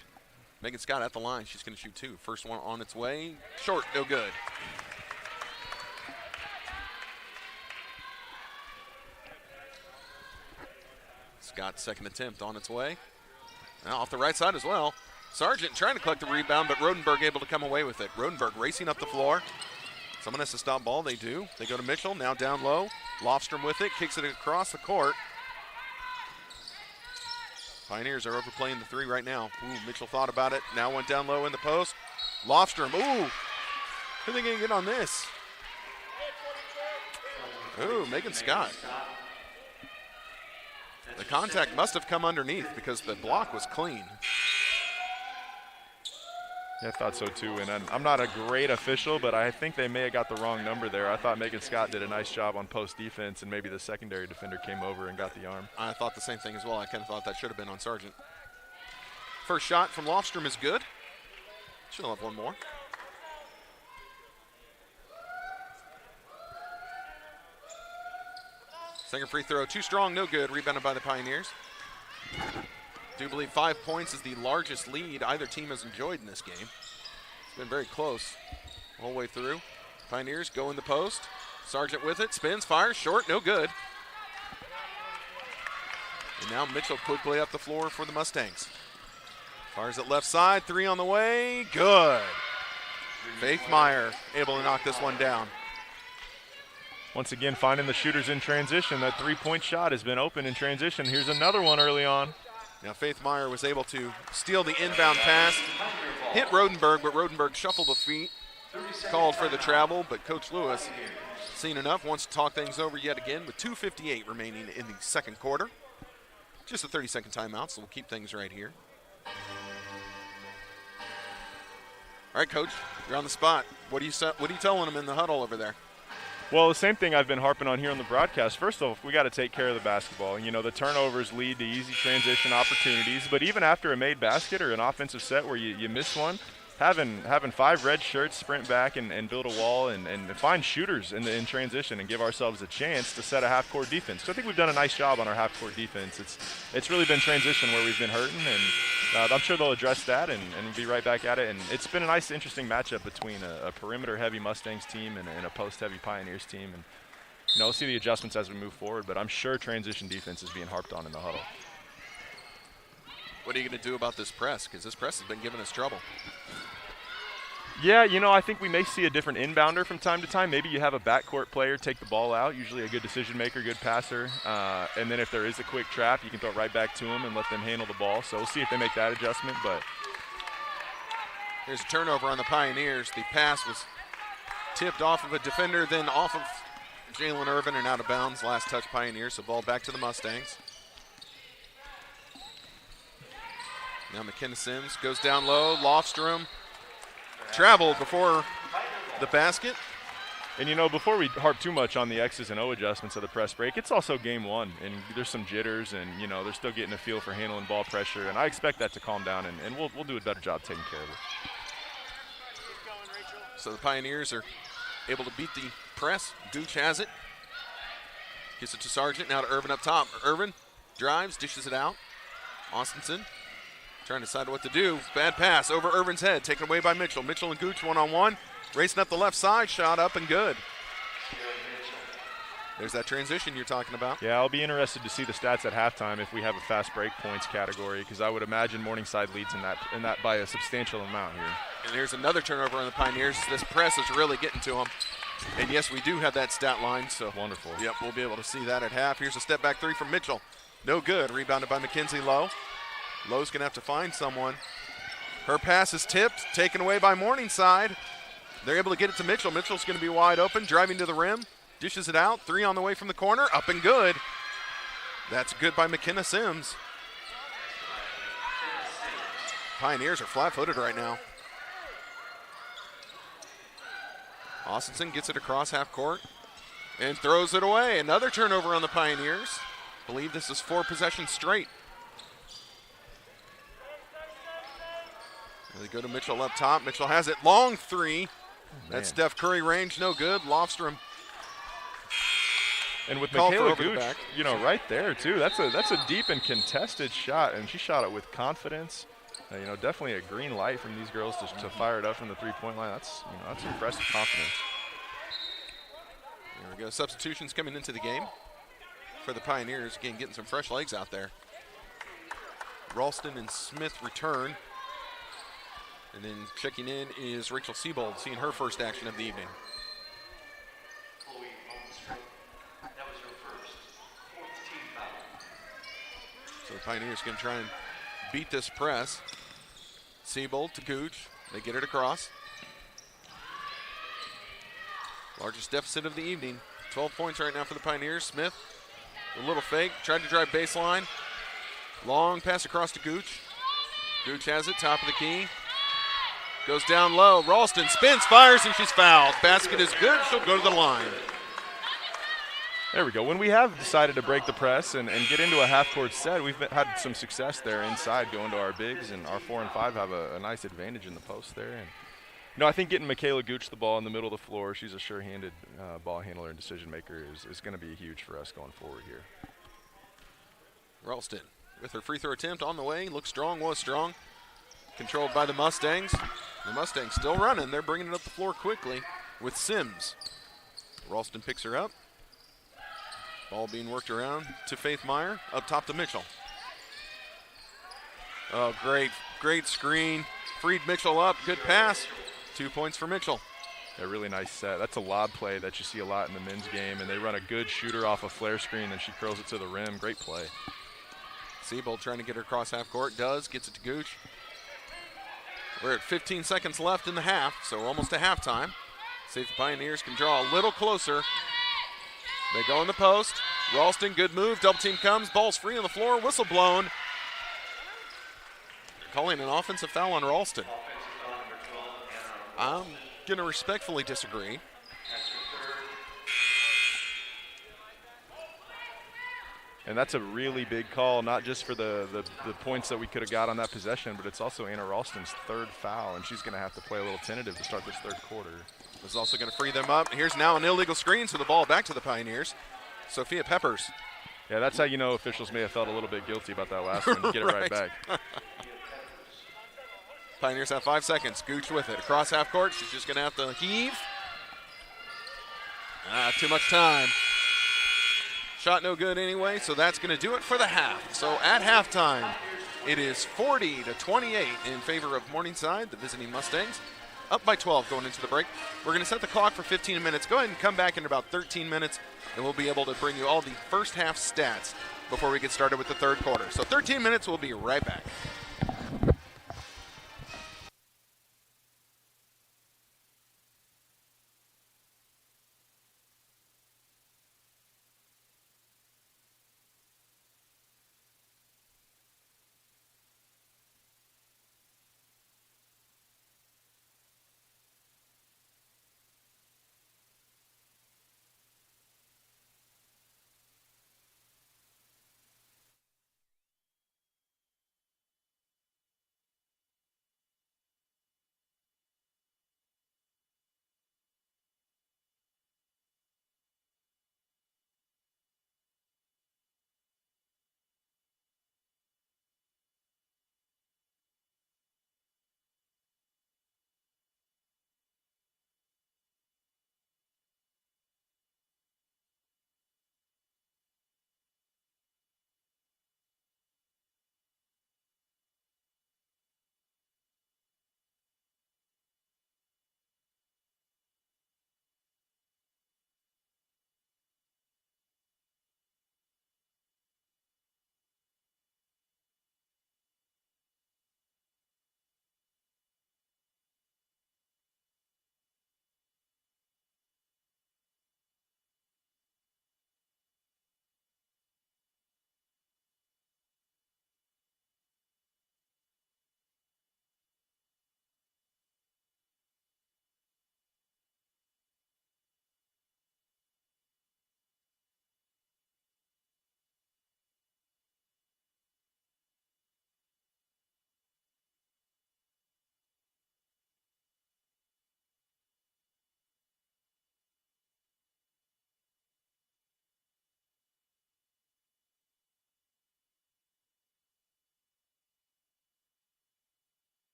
Megan Scott at the line. She's going to shoot two. First one on its way. Short, no good. Scott's second attempt on its way. Now off the right side as well. Sargent trying to collect the rebound, but Rodenberg able to come away with it. Rodenberg racing up the floor. Someone has to stop ball. They do. They go to Mitchell. Now down low. Lofstrom with it. Kicks it across the court. Pioneers are overplaying the three right now. Ooh, Mitchell thought about it. Now went down low in the post. Lofstrom. Ooh. Who are they going to get on this? Ooh, Megan Scott. The contact must have come underneath because the block was clean. Yeah, I thought so too, and I'm not a great official, but I think they may have got the wrong number there. I thought Megan Scott did a nice job on post defense, and maybe the secondary defender came over and got the arm. I thought the same thing as well. I kind of thought that should have been on Sargent. First shot from Lofstrom is good. She'll have one more. Second free throw, too strong, no good. Rebounded by the Pioneers. Do believe 5 points is the largest lead either team has enjoyed in this game. It's been very close the whole way through. Pioneers go in the post. Sargent with it, spins, fires, short, no good. And now Mitchell quickly up the floor for the Mustangs. Fires it left side, three on the way, good. Faith Meyer able to knock this one down. Once again, finding the shooters in transition. That three-point shot has been open in transition. Here's another one early on. Now Faith Meyer was able to steal the inbound pass, hit Rodenberg, but Rodenberg shuffled the feet, called for the travel, but Coach Lewis, seen enough, wants to talk things over yet again with 2:58 remaining in the second quarter. Just a 30-second timeout, so we'll keep things right here. All right, Coach, you're on the spot. What are you telling them in the huddle over there? Well, the same thing I've been harping on here on the broadcast. First off, we got to take care of the basketball. You know, the turnovers lead to easy transition opportunities, but even after a made basket or an offensive set where you miss one, having 5 red shirts, sprint back and build a wall and find shooters in transition and give ourselves a chance to set a half-court defense. So I think we've done a nice job on our half-court defense. It's really been transition where we've been hurting, and I'm sure they'll address that and be right back at it. And it's been a nice, interesting matchup between a perimeter-heavy Mustangs team and a post-heavy Pioneers team. And we'll see the adjustments as we move forward, but I'm sure transition defense is being harped on in the huddle. What are you going to do about this press? Because this press has been giving us trouble. Yeah, I think we may see a different inbounder from time to time. Maybe you have a backcourt player take the ball out, usually a good decision maker, good passer. And then if there is a quick trap, you can throw it right back to them and let them handle the ball. So we'll see if they make that adjustment. But here's a turnover on the Pioneers. The pass was tipped off of a defender, then off of Jalen Irvin and out of bounds. Last touch Pioneers, so ball back to the Mustangs. Now McKenna Sims goes down low. Lofstrom traveled before the basket. And before we harp too much on the X's and O adjustments of the press break, it's also game one, and there's some jitters, and they're still getting a feel for handling ball pressure, and I expect that to calm down, and we'll do a better job taking care of it. So the Pioneers are able to beat the press. Gooch has it. Gets it to Sargent, now to Irvin up top. Irvin drives, dishes it out. Austinson trying to decide what to do. Bad pass over Irvin's head, taken away by Mitchell. Mitchell and Gooch one-on-one. Racing up the left side, shot up and good. There's that transition you're talking about. Yeah, I'll be interested to see the stats at halftime if we have a fast break points category, because I would imagine Morningside leads in that by a substantial amount here. And here's another turnover on the Pioneers. This press is really getting to them. And yes, we do have that stat line. So wonderful. Yep, we'll be able to see that at half. Here's a step back three from Mitchell. No good. Rebounded by Mackenzie Lowe. Lowe's going to have to find someone. Her pass is tipped, taken away by Morningside. They're able to get it to Mitchell. Mitchell's going to be wide open, driving to the rim. Dishes it out. 3 on the way from the corner. Up and good. That's good by McKenna Sims. Pioneers are flat-footed right now. Austinson gets it across half court and throws it away. Another turnover on the Pioneers. I believe this is 4 possessions straight. They go to Mitchell up top. Mitchell has it. Long 3. That's Steph Curry range. No good. Lofstrom. And with Michaela Gooch, right there too. That's a deep and contested shot, and she shot it with confidence. Definitely a green light from these girls to fire it up from the three-point line. That's impressive confidence. There we go. Substitutions coming into the game for the Pioneers. Again, getting some fresh legs out there. Ralston and Smith return. And then checking in is Rachel Siebold, seeing her first action of the evening. That was her first 4th team foul. So the Pioneers going to try and beat this press. Siebold to Gooch. They get it across. Largest deficit of the evening. 12 points right now for the Pioneers. Smith, a little fake, tried to drive baseline. Long pass across to Gooch. Gooch has it, top of the key. Goes down low. Ralston spins, fires, and she's fouled. Basket is good. She'll go to the line. There we go. When we have decided to break the press and get into a half-court set, we've had some success there inside going to our bigs, and our 4 and 5 have a nice advantage in the post there. And I think getting Michaela Gooch the ball in the middle of the floor, she's a sure-handed ball handler and decision maker, is going to be huge for us going forward here. Ralston with her free throw attempt on the way. Looks strong, was strong. Controlled by the Mustangs. The Mustangs still running. They're bringing it up the floor quickly with Sims. Ralston picks her up. Ball being worked around to Faith Meyer. Up top to Mitchell. Oh, great screen. Freed Mitchell up. Good pass. 2 points for Mitchell. A really nice set. That's a lob play that you see a lot in the men's game, and they run a good shooter off a flare screen, and she curls it to the rim. Great play. Siebold trying to get her across half court. Does. Gets it to Gooch. We're at 15 seconds left in the half, so almost to halftime. See if the Pioneers can draw a little closer. They go in the post. Ralston, good move. Double team comes. Ball's free on the floor. Whistle blown. They're calling an offensive foul on Ralston. I'm going to respectfully disagree. And that's a really big call, not just for the points that we could have got on that possession, but it's also Anna Ralston's third foul, and she's going to have to play a little tentative to start this third quarter. This is also going to free them up. Here's now an illegal screen, so the ball back to the Pioneers. Sophia Peppers. Yeah, that's how you know officials may have felt a little bit guilty about that last one. You get it right back. Pioneers have 5 seconds. Gooch with it. Across half court. She's just going to have to heave. Too much time. Shot no good anyway, so that's going to do it for the half. So at halftime, it is 40-28 in favor of Morningside, the visiting Mustangs. Up by 12 going into the break. We're going to set the clock for 15 minutes. Go ahead and come back in about 13 minutes, and we'll be able to bring you all the first half stats before we get started with the third quarter. So 13 minutes, we'll be right back.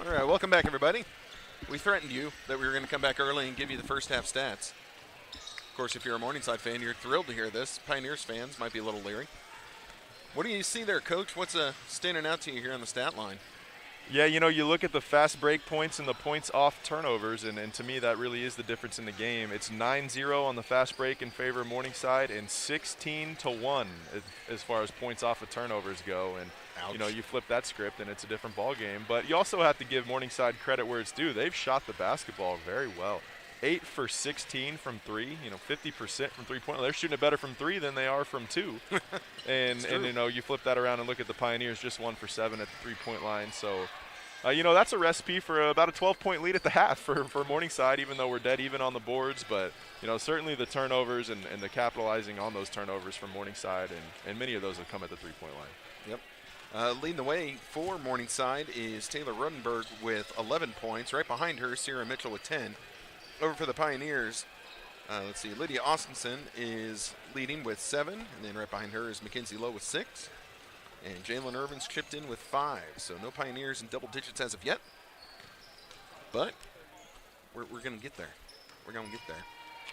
All right, welcome back, everybody. We threatened you that we were going to come back early and give you the first half stats. Of course, if you're a Morningside fan, you're thrilled to hear this. Pioneers fans might be a little leery. What do you see there, Coach? What's standing out to you here on the stat line? Yeah, you look at the fast break points and the points off turnovers, and to me that really is the difference in the game. It's 9-0 on the fast break in favor of Morningside and 16-1 as far as points off of turnovers go. And Ouch. you flip that script and it's a different ball game. But you also have to give Morningside credit where it's due. They've shot the basketball very well. 8 for 16 from 3, 50% from three-point. They're shooting it better from 3 than they are from 2. and you flip that around and look at the Pioneers, just 1 for 7 at the three-point line. So, that's a recipe for about a 12-point lead at the half for Morningside, even though we're dead even on the boards. But, certainly the turnovers and the capitalizing on those turnovers from Morningside, and many of those have come at the three-point line. Yep. Leading the way for Morningside is Taylor Rodenberg with 11 points. Right behind her, Sierra Mitchell with 10. Over for the Pioneers, let's see, Lydia Austinson is leading with 7, and then right behind her is Mackenzie Lowe with 6. And Jalen Irvin's chipped in with 5. So no Pioneers in double digits as of yet. But we're going to get there. We're going to get there.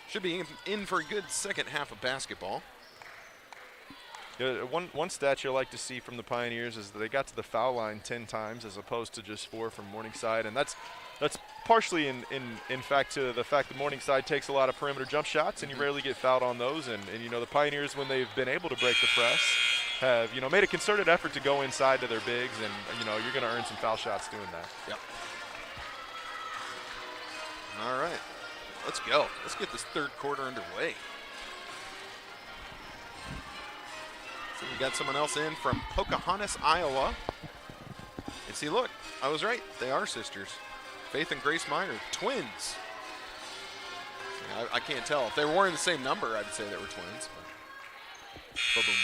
Should be in for a good second half of basketball. Yeah, one stat you'll like to see from the Pioneers is that they got to the foul line 10 times as opposed to just 4 from Morningside, and that's partially in fact to the fact that Morningside takes a lot of perimeter jump shots, and you rarely get fouled on those. And the Pioneers, when they've been able to break the press, have made a concerted effort to go inside to their bigs, and you're going to earn some foul shots doing that. Yep. All right, let's go. Let's get this third quarter underway. So we got someone else in from Pocahontas, Iowa. And see, look, I was right. They are sisters. Faith and Grace Meyer, twins. I can't tell. If they were wearing the same number, I'd say they were twins. But boom,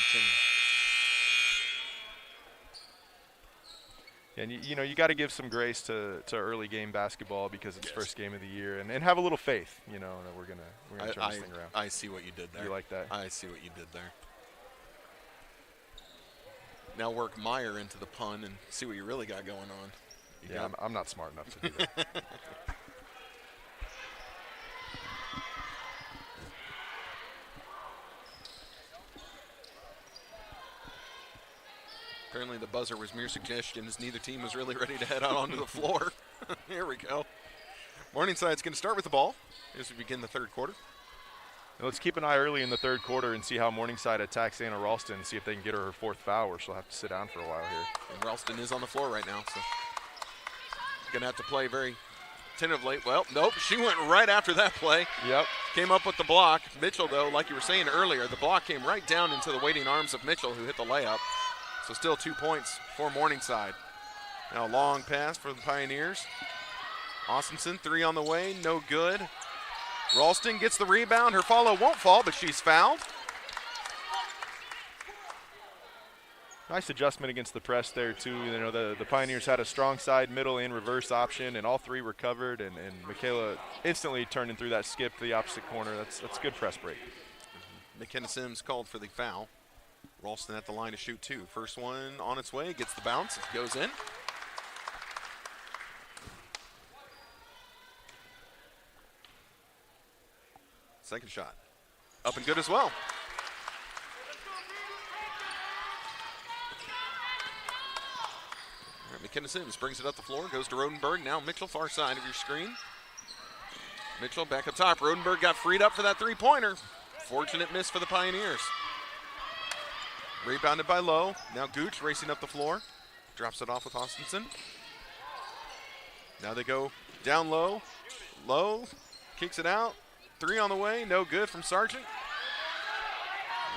And you got to give some grace to early game basketball because it's first game of the year, and have a little faith, that we're gonna turn this thing around. I see what you did there. You like that? I see what you did there. Now work Meyer into the pun and see what you really got going on. Yeah, I'm not smart enough to do that. Apparently the buzzer was mere suggestion as neither team was really ready to head out onto the floor. Here we go. Morningside's going to start with the ball as we begin the third quarter. Now let's keep an eye early in the third quarter and see how Morningside attacks Anna Ralston and see if they can get her 4th foul, or she'll have to sit down for a while here. And Ralston is on the floor right now, so going to have to play very tentatively. Well, nope, she went right after that play. Yep. Came up with the block. Mitchell, though, like you were saying earlier, the block came right down into the waiting arms of Mitchell, who hit the layup. So still 2 points for Morningside. Now a long pass for the Pioneers. Austinson, 3 on the way, no good. Ralston gets the rebound. Her follow won't fall, but she's fouled. Nice adjustment against the press there, too. The Pioneers had a strong side, middle, and reverse option, and all 3 were covered, and Michaela instantly turning through that skip to the opposite corner. That's good press break. McKenna Sims called for the foul. Ralston at the line to shoot 2. First one on its way, gets the bounce, it goes in. Second shot, up and good as well. All right, McKenna Sims brings it up the floor, goes to Rodenberg. Now Mitchell, far side of your screen. Mitchell back up top. Rodenberg got freed up for that three-pointer. Fortunate miss for the Pioneers. Rebounded by Lowe. Now Gooch racing up the floor. Drops it off with Austinson. Now they go down low. Lowe kicks it out. 3 on the way. No good from Sargent.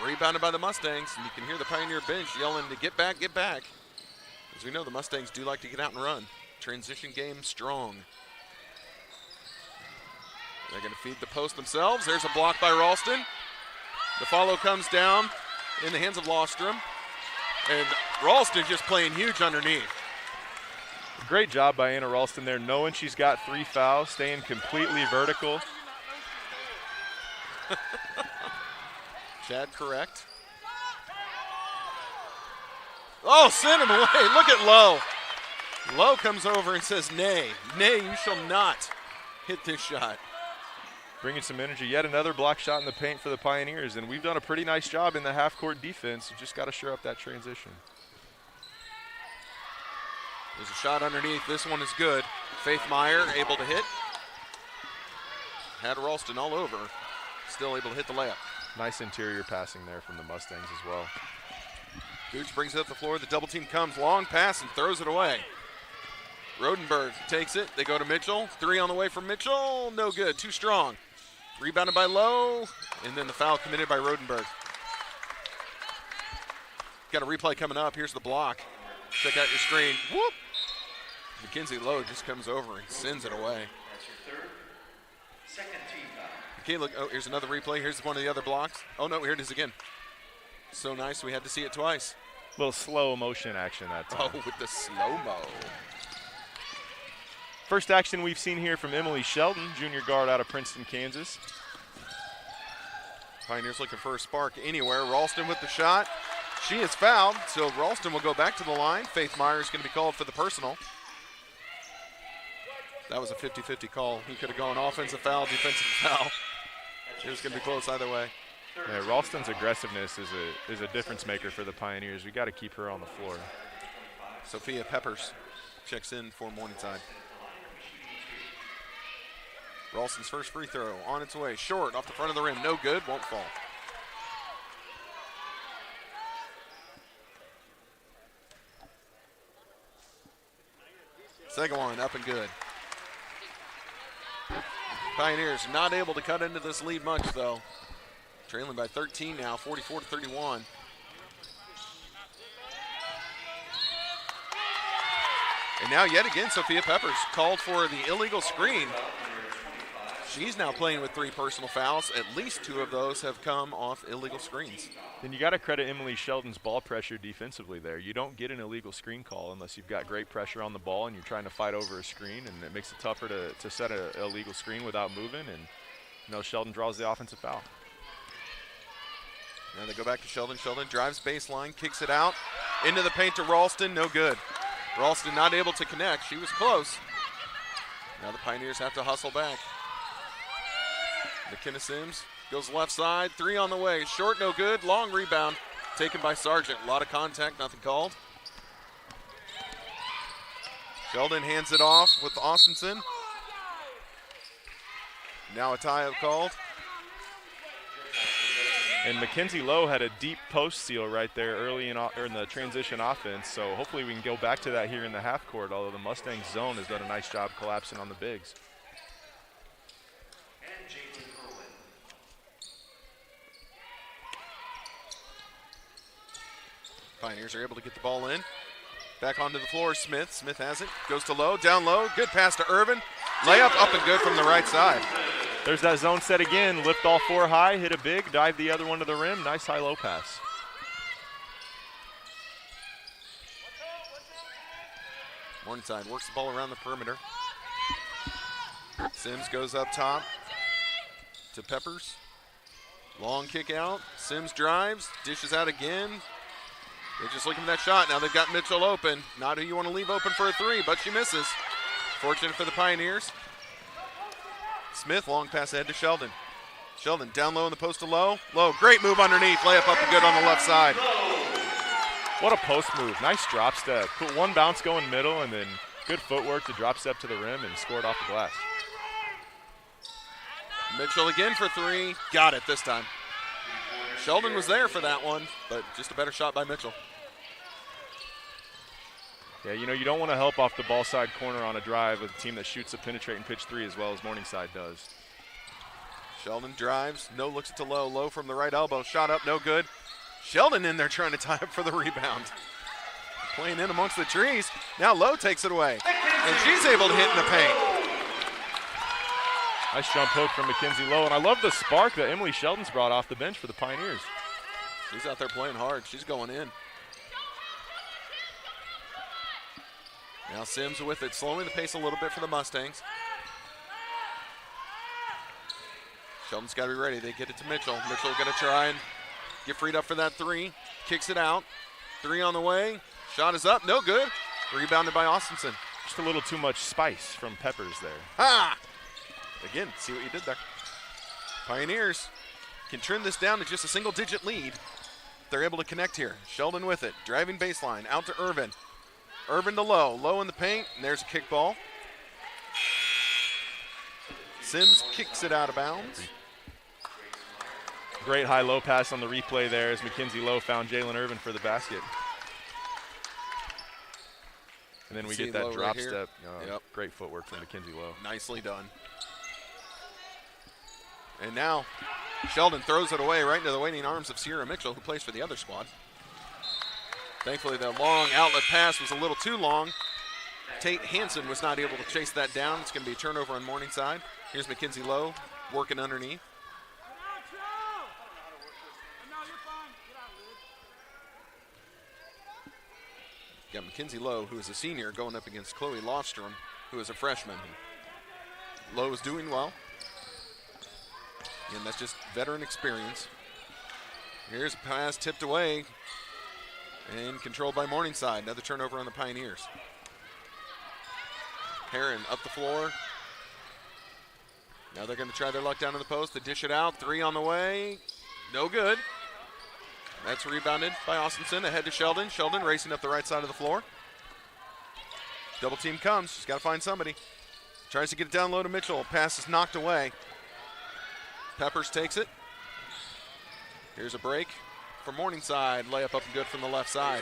Rebounded by the Mustangs. And you can hear the Pioneer bench yelling to get back, get back. As we know, the Mustangs do like to get out and run. Transition game strong. They're going to feed the post themselves. There's a block by Ralston. The follow comes down in the hands of Lostrom. And Ralston just playing huge underneath. Great job by Anna Ralston there, knowing she's got 3 fouls, staying completely vertical. Chad correct. Oh, send him away. Look at Lowe. Lowe comes over and says, nay, you shall not hit this shot. Bringing some energy. Yet another block shot in the paint for the Pioneers, and we've done a pretty nice job in the half-court defense. You just got to shore up that transition. There's a shot underneath. This one is good. Faith Meyer able to hit. Had Ralston all over. Still able to hit the layup. Nice interior passing there from the Mustangs as well. Gooch brings it up the floor. The double team comes. Long pass and throws it away. Rodenberg takes it. They go to Mitchell. 3 on the way from Mitchell. No good. Too strong. Rebounded by Lowe. And then the foul committed by Rodenberg. Got a replay coming up. Here's the block. Check out your screen. Whoop. Mackenzie Lowe just comes over and sends it away. That's your third. Second team foul. Okay, look. Oh, here's another replay. Here's one of the other blocks. Oh, no, here it is again. So nice, we had to see it twice. A little slow motion action that time. Oh, with the slow-mo. First action we've seen here from Emily Sheldon, junior guard out of Princeton, Kansas. Pioneers looking for a spark anywhere. Ralston with the shot. She is fouled, so Ralston will go back to the line. Faith Meyer is going to be called for the personal. That was a 50-50 call. He could have gone offensive foul, defensive foul. It was going to be close either way. Yeah, Ralston's aggressiveness is a difference maker for the Pioneers. We got to keep her on the floor. Sophia Peppers checks in for Morningside. Ralston's first free throw on its way. Short off the front of the rim. No good. Won't fall. Second one up and good. Pioneers not able to cut into this lead much though. Trailing by 13 now, 44-31. And now yet again, Sophia Peppers called for the illegal screen. She's now playing with 3 personal fouls. At least 2 of those have come off illegal screens. Then you got to credit Emily Sheldon's ball pressure defensively there. You don't get an illegal screen call unless you've got great pressure on the ball and you're trying to fight over a screen, and it makes it tougher to set an illegal screen without moving, and Sheldon draws the offensive foul. Now they go back to Sheldon. Sheldon drives baseline, kicks it out. Into the paint to Ralston, no good. Ralston not able to connect. She was close. Now the Pioneers have to hustle back. McKenna Sims goes left side, 3 on the way. Short, no good. Long rebound taken by Sargent. A lot of contact, nothing called. Sheldon hands it off with Austinson. Now a tie-up called. And Mackenzie Lowe had a deep post seal right there early in the transition offense, so hopefully we can go back to that here in the half court, although the Mustangs zone has done a nice job collapsing on the bigs. Pioneers are able to get the ball in. Back onto the floor, Smith. Smith has it. Goes to Lowe, down low. Good pass to Irvin. Layup up and good from the right side. There's that zone set again. Lift all 4 high, hit a big, dive the other one to the rim. Nice high-low pass. Morningside works the ball around the perimeter. Sims goes up top to Peppers. Long kick out. Sims drives, dishes out again. They're just looking for that shot. Now they've got Mitchell open. Not who you want to leave open for a 3, but she misses. Fortunate for the Pioneers. Smith, long pass ahead to Sheldon. Sheldon down low in the post to Lowe. Lowe, great move underneath. Layup up and good on the left side. What a post move. Nice drop step. Put one bounce going middle and then good footwork to drop step to the rim and scored off the glass. Mitchell again for 3. Got it this time. Sheldon was there for that one, but just a better shot by Mitchell. Yeah, you don't want to help off the ball side corner on a drive with a team that shoots a penetrating pitch 3 as well as Morningside does. Sheldon drives, no looks to Lowe. Lowe from the right elbow, shot up, no good. Sheldon in there trying to tie up for the rebound. Playing in amongst the trees. Now Lowe takes it away, and she's able to hit in the paint. Nice jump hook from Mackenzie Lowe, and I love the spark that Emily Sheldon's brought off the bench for the Pioneers. She's out there playing hard. She's going in. Now Sims with it, slowing the pace a little bit for the Mustangs. Sheldon's got to be ready. They get it to Mitchell. Mitchell going to try and get freed up for that 3. Kicks it out. 3 on the way. Shot is up. No good. Rebounded by Austinson. Just a little too much spice from Peppers there. Ha! Again, see what you did there. Pioneers can trim this down to just a single-digit lead. They're able to connect here. Sheldon with it. Driving baseline. Out to Irvin. Irvin to Low. Low in the paint. And there's a kickball. Sims kicks it out of bounds. Great high-low pass on the replay there as Mackenzie Lowe found Jalen Irvin for the basket. And then we get that Lowe drop right step. Yep. Great footwork from Mackenzie Lowe. Nicely done. And now Sheldon throws it away right into the waiting arms of Sierra Mitchell, who plays for the other squad. Thankfully, the long outlet pass was a little too long. Tate Hansen was not able to chase that down. It's going to be a turnover on Morningside. Here's Mackenzie Lowe working underneath. Got Mackenzie Lowe, who is a senior, going up against Chloe Lofstrom, who is a freshman. Lowe is doing well. And that's just veteran experience. Here's a pass tipped away and controlled by Morningside. Another turnover on the Pioneers. Heron up the floor. Now they're going to try their luck down in the post. They dish it out. 3 on the way. No good. That's rebounded by Austinson. Ahead to Sheldon. Sheldon racing up the right side of the floor. Double team comes. She's got to find somebody. Tries to get it down low to Mitchell. Pass is knocked away. Peppers takes it. Here's a break for Morningside. Layup up and good from the left side.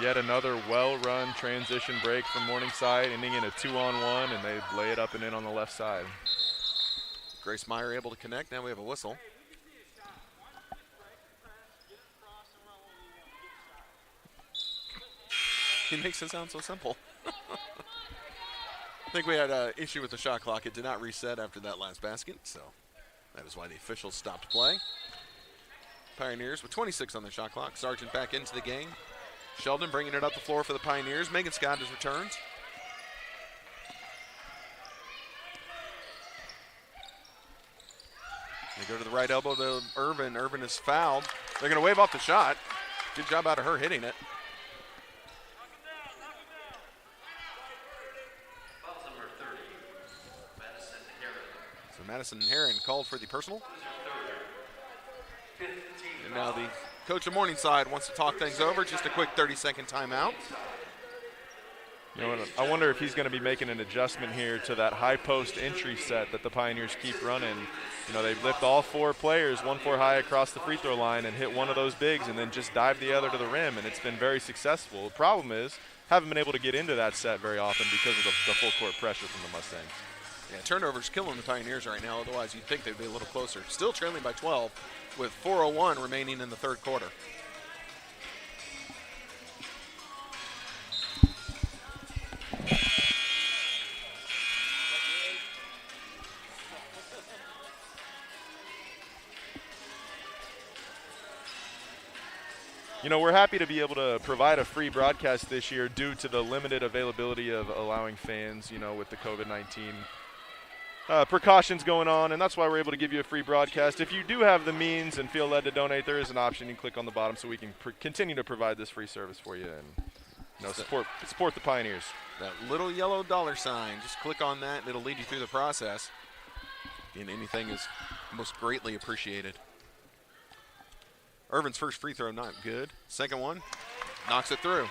Yet another well-run transition break from Morningside, ending in a 2-on-1, and they lay it up and in on the left side. Grace Meyer able to connect. Now we have a whistle. He makes it sound so simple. I think we had an issue with the shot clock. It did not reset after that last basket, so that is why the officials stopped play. Pioneers with 26 on the shot clock. Sargent back into the game. Sheldon bringing it up the floor for the Pioneers. Megan Scott has returned. They go to the right elbow to Irvin. Irvin is fouled. They're going to wave off the shot. Good job out of her hitting it. So Madison Heron called for the personal. And now the coach of Morningside wants to talk things over. Just a quick 30-second timeout. You know, I wonder if he's going to be making an adjustment here to that high post entry set that the Pioneers keep running. You know, they lift all 4 players 1-4 high across the free throw line and hit one of those bigs and then just dive the other to the rim, and it's been very successful. The problem is, haven't been able to get into that set very often because of the full court pressure from the Mustangs. Yeah, turnovers killing the Pioneers right now. Otherwise, you'd think they'd be a little closer. Still trailing by 12 with 4:01 remaining in the third quarter. You know, we're happy to be able to provide a free broadcast this year due to the limited availability of allowing fans, you know, with the COVID-19 precautions going on, and that's why we're able to give you a free broadcast. If you do have the means and feel led to donate, there is an option. You can click on the bottom so we can continue to provide this free service for you and, you know, support the Pioneers. That little yellow dollar sign, just click on that and it'll lead you through the process. And anything is most greatly appreciated. Irvin's first free throw, not good. Second one, knocks it through.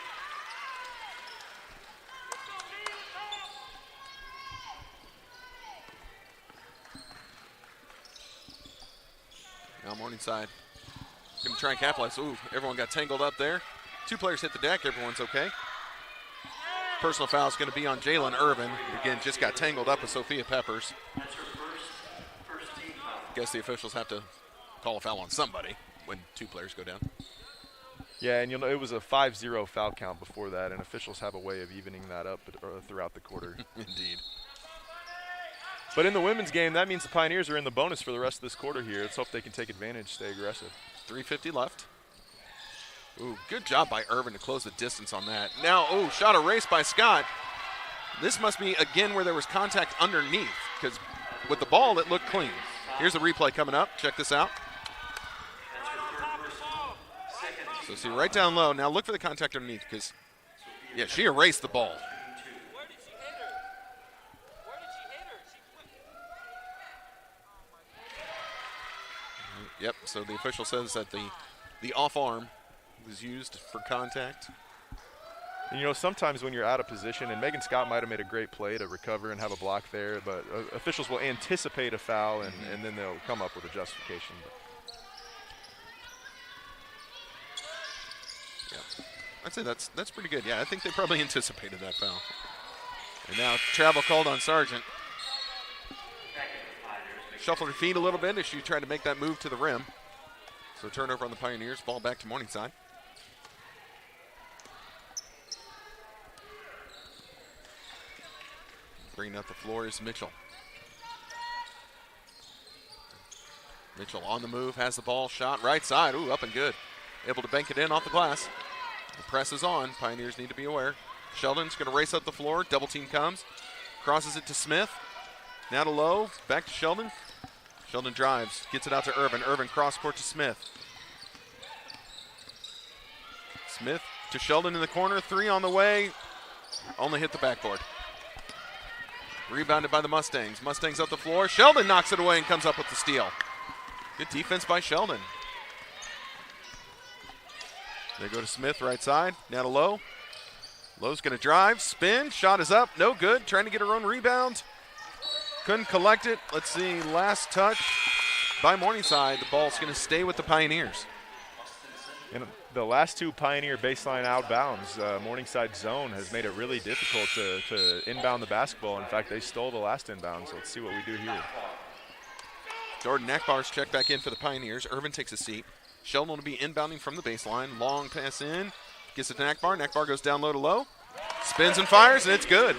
Now Morningside going to try and capitalize. Ooh, everyone got tangled up there. 2 players hit the deck. Everyone's okay. Personal foul is going to be on Jalen Irvin. Again, just got tangled up with Sophia Peppers. Guess the officials have to call a foul on somebody when 2 players go down. Yeah, and you'll know it was a 5-0 foul count before that, and officials have a way of evening that up throughout the quarter. Indeed. But in the women's game, that means the Pioneers are in the bonus for the rest of this quarter here. Let's hope they can take advantage, stay aggressive. 3:50 left. Ooh, good job by Irvin to close the distance on that. Now, oh, shot erased by Scott. This must be, again, where there was contact underneath, because with the ball, it looked clean. Here's the replay coming up. Check this out. So see right down low. Now look for the contact underneath, because Yeah, she erased the ball. Where did she hit her? Where did she hit her? Yep, so the official says that the off arm was used for contact. You know, sometimes when you're out of position, and Megan Scott might have made a great play to recover and have a block there, but officials will anticipate a foul, and then they'll come up with a justification. Yeah, I'd say that's pretty good. Yeah, I think they probably anticipated that foul. And now travel called on Sargent. Shuffled her feet a little bit as she tried to make that move to the rim. So turnover on the Pioneers, ball back to Morningside. Bringing up the floor is Mitchell. Mitchell on the move, has the ball, shot right side. Ooh, up and good. Able to bank it in off the glass. The press is on. Pioneers need to be aware. Sheldon's going to race up the floor. Double team comes. Crosses it to Smith. Now to Lowe. Back to Sheldon. Sheldon drives. Gets it out to Irvin. Irvin cross court to Smith. Smith to Sheldon in the corner. 3 on the way. Only hit the backboard. Rebounded by the Mustangs. Mustangs up the floor. Sheldon knocks it away and comes up with the steal. Good defense by Sheldon. They go to Smith, right side. Now to Lowe. Lowe's going to drive, spin. Shot is up. No good. Trying to get her own rebound. Couldn't collect it. Let's see. Last touch by Morningside. The ball's going to stay with the Pioneers. In the last 2 Pioneer baseline outbounds, Morningside zone has made it really difficult to inbound the basketball. In fact, they stole the last inbound, so let's see what we do here. Jordan Akbar's checked back in for the Pioneers. Irvin takes a seat. Sheldon will be inbounding from the baseline. Long pass in. Gets it to Akbar. Akbar goes down low to Lowe. Spins and fires, and it's good.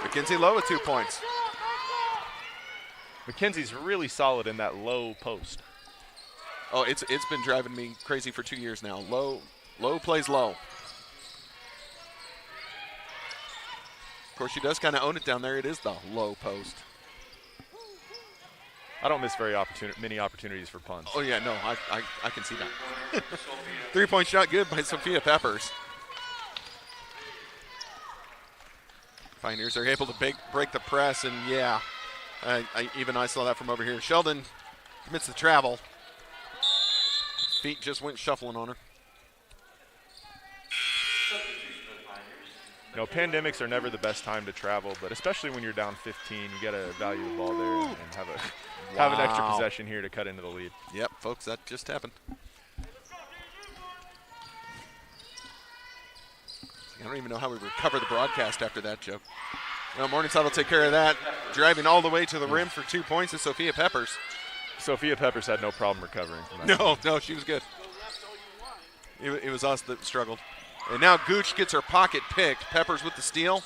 Mackenzie Lowe with 2 points. McKenzie's really solid in that low post. Oh, it's been driving me crazy for 2 years now. Lowe plays low. Of course, she does kind of own it down there. It is the low post. I don't miss many opportunities for punts. Oh, yeah, no, I can see that. 3-point shot good by Sophia Peppers. Pioneers are able to break the press, and yeah, I saw that from over here. Sheldon commits the travel. Feet just went shuffling on her. You know, pandemics are never the best time to travel, but especially when you're down 15, you got to value the ball there and have an extra possession here to cut into the lead. Yep, folks, that just happened. I don't even know how we recover the broadcast after that, Joe. Well, Morningside will take care of that. Driving all the way to the rim for 2 points is Sophia Peppers. Sophia Peppers had no problem recovering from that. No, she was good. It was us that struggled. And now Gooch gets her pocket picked. Peppers with the steal.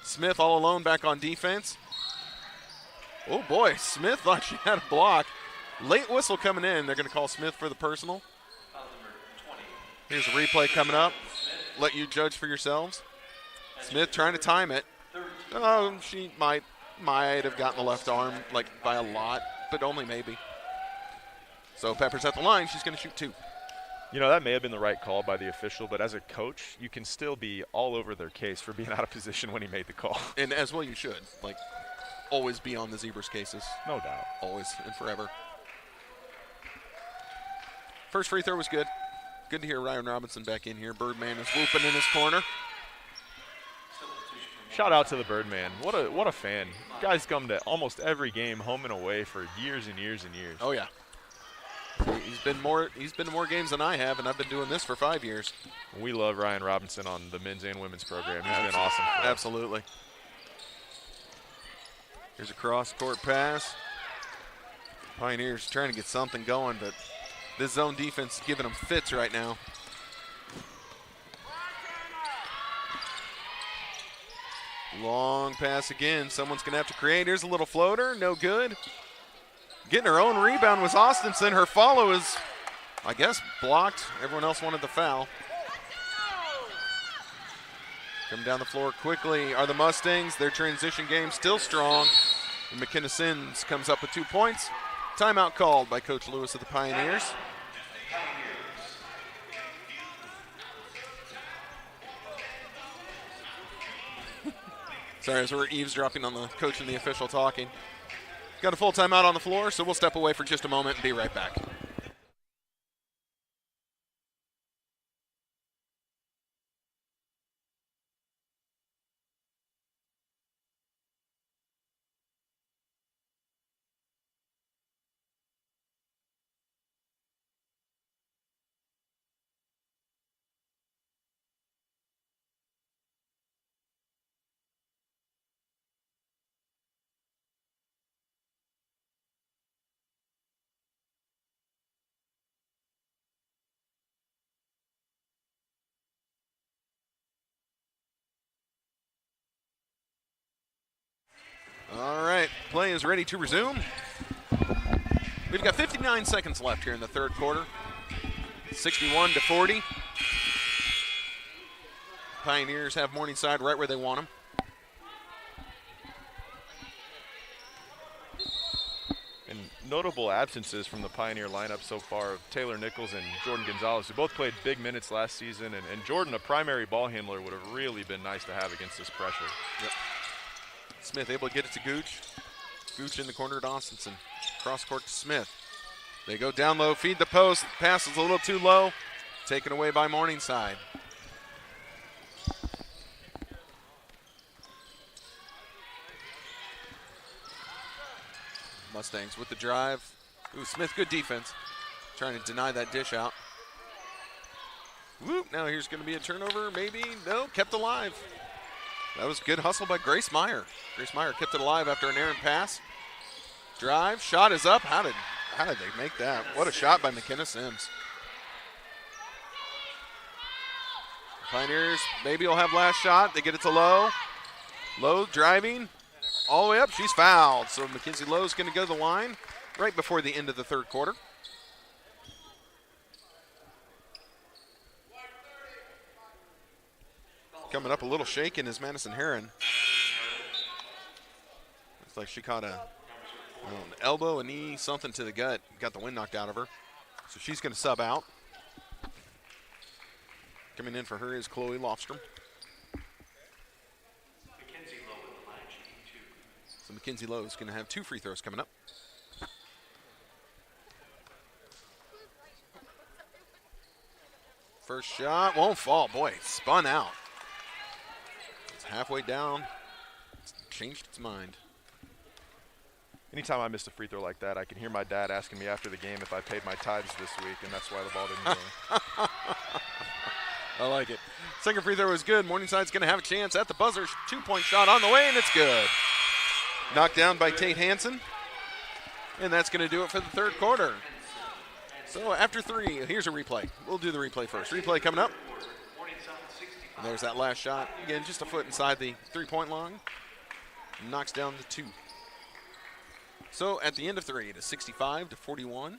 Smith all alone back on defense. Oh, boy, Smith thought she had a block. Late whistle coming in. They're going to call Smith for the personal. Here's a replay coming up. Let you judge for yourselves. Smith trying to time it. Oh, she might have gotten the left arm, like, by a lot, but only maybe. So Peppers at the line. She's going to shoot 2. You know, that may have been the right call by the official, but as a coach, you can still be all over their case for being out of position when he made the call. And as well you should. Like, always be on the Zebras' cases. No doubt. Always and forever. First free throw was good. Good to hear Ryan Robinson back in here. Birdman is whooping in his corner. Shout out to the Birdman. What a fan. Guys come to almost every game, home and away, for years and years and years. Oh yeah. He's been to more games than I have, and I've been doing this for 5 years. We love Ryan Robinson on the men's and women's program. He's been awesome for us. Absolutely. Here's a cross-court pass. Pioneers trying to get something going, but this zone defense is giving them fits right now. Long pass again. Someone's going to have to create. Here's a little floater. No good. Getting her own rebound was Austinson. Her follow is, I guess, blocked. Everyone else wanted the foul. Coming down the floor quickly are the Mustangs. Their transition game still strong. And McKenna Sins comes up with 2 points. Timeout called by Coach Lewis of the Pioneers. Sorry, as we're eavesdropping on the coach and the official talking. Got a full timeout on the floor, so we'll step away for just a moment and be right back. All right, play is ready to resume. We've got 59 seconds left here in the third quarter. 61-40. Pioneers have Morningside right where they want them. And notable absences from the Pioneer lineup so far of Taylor Nichols and Jordan Gonzalez, who both played big minutes last season. And Jordan, a primary ball handler, would have really been nice to have against this pressure. Yep. Smith able to get it to Gooch. Gooch in the corner to Austinson. Cross court to Smith. They go down low, feed the post. Pass is a little too low. Taken away by Morningside. Mustangs with the drive. Ooh, Smith, good defense. Trying to deny that dish out. Whoop, now here's going to be a turnover, maybe. No, kept alive. That was good hustle by Grace Meyer. Grace Meyer kept it alive after an errant pass. Drive, shot is up. How did they make that? What a shot by McKenna Sims. Pioneers maybe will have last shot. They get it to Lowe. Lowe driving all the way up. She's fouled. So Mackenzie Lowe's going to go to the line right before the end of the third quarter. Coming up a little shaken is Madison Heron. Looks like she caught an elbow, a knee, something to the gut. Got the wind knocked out of her. So she's going to sub out. Coming in for her is Chloe Lofstrom. So Mackenzie Lowe is going to have 2 free throws coming up. First shot won't fall. Boy, spun out. It's halfway down. It's changed its mind. Anytime I miss a free throw like that, I can hear my dad asking me after the game if I paid my tithes this week, and that's why the ball didn't go. I like it. Second free throw is good. Morningside's going to have a chance at the buzzer. 2-point shot on the way, and it's good. Knocked down by Tate Hansen. And that's going to do it for the third quarter. So after 3, here's a replay. We'll do the replay first. Replay coming up. And there's that last shot. Again, just a foot inside the 3-point line. Knocks down the 2. So at the end of 3, it is 65-41. The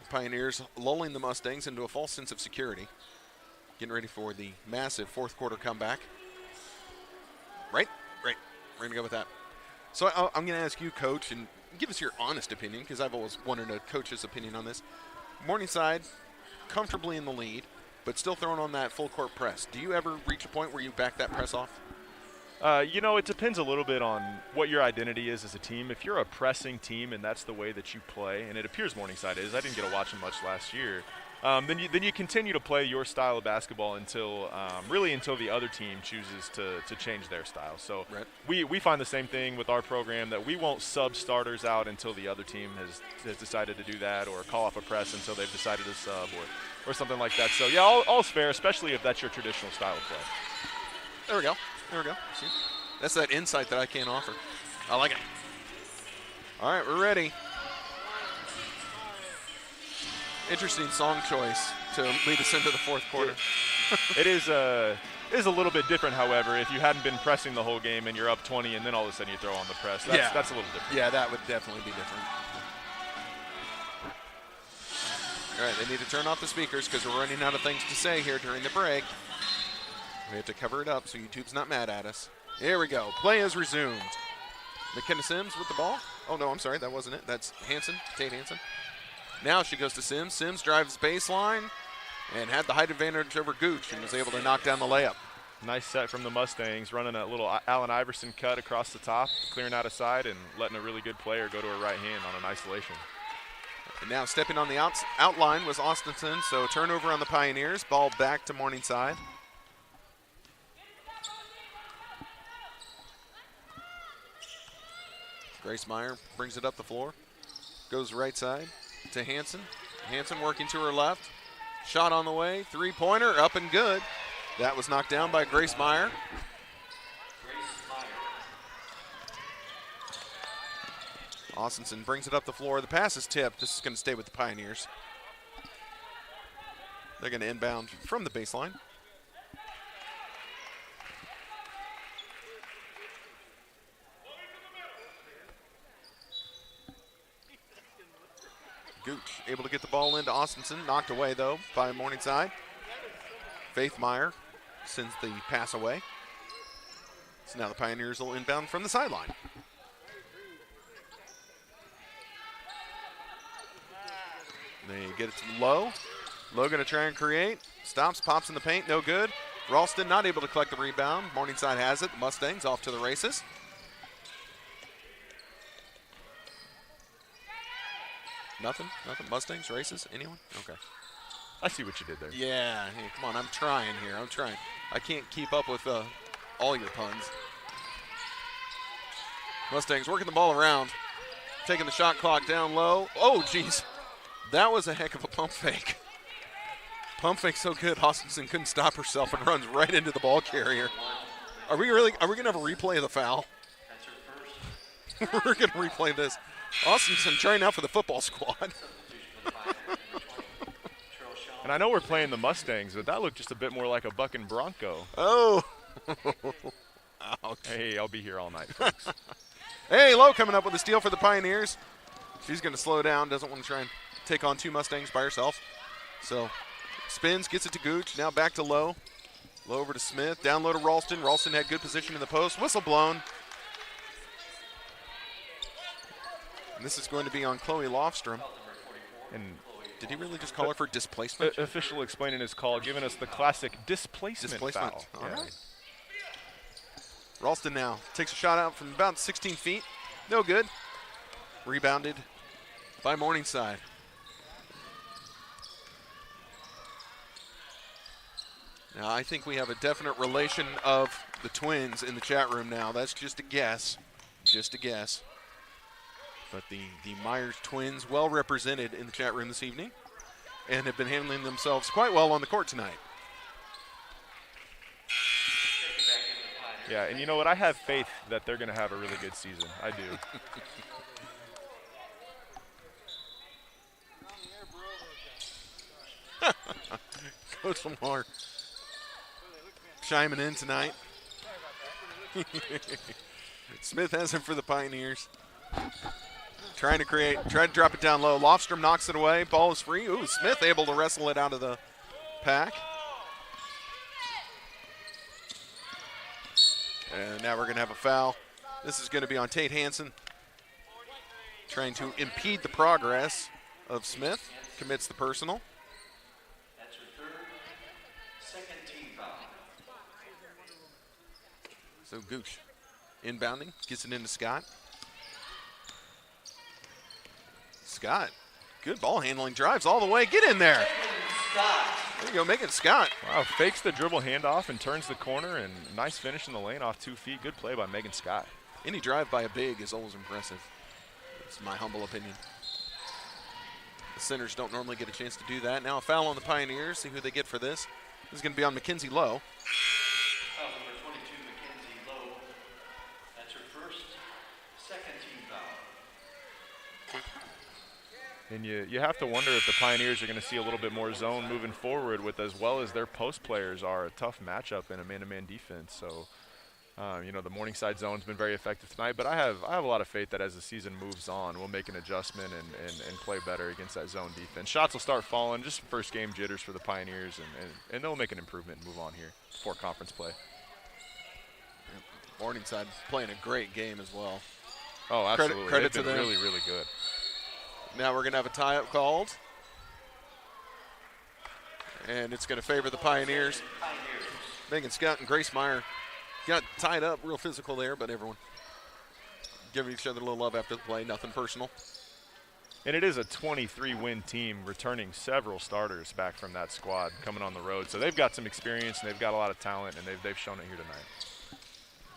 Pioneers lulling the Mustangs into a false sense of security. Getting ready for the massive fourth quarter comeback. Right. We're going to go with that. So I'm going to ask you, Coach, and give us your honest opinion, because I've always wanted a coach's opinion on this. Morningside, comfortably in the lead, but still throwing on that full court press. Do you ever reach a point where you back that press off? It depends a little bit on what your identity is as a team. If you're a pressing team and that's the way that you play, and it appears Morningside is, I didn't get to watch them much last year, then you continue to play your style of basketball until the other team chooses to change their style. So right. we find the same thing with our program, that we won't sub starters out until the other team has decided to do that, or call off a press until they've decided to sub or something like that. So yeah, all's fair, especially if that's your traditional style of play. There we go. See? That's that insight that I can't offer. I like it. All right, we're ready. Interesting song choice to lead us into the fourth quarter. It is a little bit different, however, if you hadn't been pressing the whole game and you're up 20 and then all of a sudden you throw on the press. That's a little different. Yeah, that would definitely be different. All right, they need to turn off the speakers because we're running out of things to say here during the break. We have to cover it up so YouTube's not mad at us. Here we go. Play is resumed. McKenna Sims with the ball. Oh, no, I'm sorry. That wasn't it. That's Hansen, Tate Hansen. Now she goes to Sims. Sims drives baseline and had the height advantage over Gooch and was able to knock down the layup. Nice set from the Mustangs, running a little Allen Iverson cut across the top, clearing out a side and letting a really good player go to her right hand on an isolation. And now stepping on the outline was Austinson, so turnover on the Pioneers. Ball back to Morningside. Grace Meyer brings it up the floor. Goes right side to Hanson. Hanson working to her left. Shot on the way, three-pointer, up and good. That was knocked down by Grace Meyer. Austinson brings it up the floor. The pass is tipped. This is going to stay with the Pioneers. They're going to inbound from the baseline. Gooch able to get the ball into Austinson. Knocked away, though, by Morningside. Faith Meyer sends the pass away. So now the Pioneers will inbound from the sideline. They get it to Lowe. Lowe going to try and create. Stops, pops in the paint, no good. Ralston not able to collect the rebound. Morningside has it. Mustangs off to the races. Nothing? Mustangs, races? Anyone? Okay. I see what you did there. Yeah, hey, come on, I'm trying here. I can't keep up with all your puns. Mustangs working the ball around. Taking the shot clock down low. Oh, geez. That was a heck of a pump fake. Pump fake so good, Austinson couldn't stop herself and runs right into the ball carrier. Are we going to have a replay of the foul? That's her first. We're going to replay this. Austinson trying out for the football squad. And I know we're playing the Mustangs, but that looked just a bit more like a bucking Bronco. Oh. Ouch. Hey, I'll be here all night, folks. Hey, Lowe coming up with a steal for the Pioneers. She's going to slow down, doesn't want to try and take on two Mustangs by herself. So spins, gets it to Gooch. Now back to Lowe. Lowe over to Smith. Down low to Ralston. Ralston had good position in the post. Whistle blown. And this is going to be on Chloe Lofstrom. And did he really just call her for displacement? Official explaining his call, giving us the classic displacement foul. All right. Ralston now takes a shot out from about 16 feet. No good. Rebounded by Morningside. Now, I think we have a definite relation of the twins in the chat room now. That's just a guess. Just a guess. But the Myers twins well represented in the chat room this evening and have been handling themselves quite well on the court tonight. Yeah, and you know what? I have faith that they're going to have a really good season. I do. Coach Lamar chiming in tonight. Smith has him for the Pioneers. Trying to create, try to drop it down low. Lofstrom knocks it away. Ball is free. Ooh, Smith able to wrestle it out of the pack. And now we're going to have a foul. This is going to be on Tate Hansen. Trying to impede the progress of Smith. Commits the personal. That's her third, second team foul. So Gooch inbounding, gets it into Scott. Scott, good ball handling, drives all the way. Get in there. There you go, Megan Scott. Wow, fakes the dribble handoff and turns the corner, and nice finish in the lane off 2 feet. Good play by Megan Scott. Any drive by a big is always impressive. It's my humble opinion. The centers don't normally get a chance to do that. Now a foul on the Pioneers. See who they get for this. This is going to be on Mackenzie Lowe. Foul number 22, Mackenzie Lowe. That's her first, second team foul. And you have to wonder if the Pioneers are going to see a little bit more zone moving forward with as well as their post players are a tough matchup in a man-to-man defense. So, you know, the Morningside zone's been very effective tonight, but I have a lot of faith that as the season moves on, we'll make an adjustment and play better against that zone defense. Shots will start falling, just first game jitters for the Pioneers, and they'll make an improvement and move on here for conference play. Morningside playing a great game as well. Oh, absolutely. Credit They've to been them. really, really good. Now we're going to have a tie-up called. And it's going to favor the Pioneers. Megan Scott and Grace Meyer got tied up, real physical there, but everyone giving each other a little love after the play, nothing personal. And it is a 23-win team returning several starters back from that squad coming on the road. So they've got some experience and they've got a lot of talent, and they've shown it here tonight.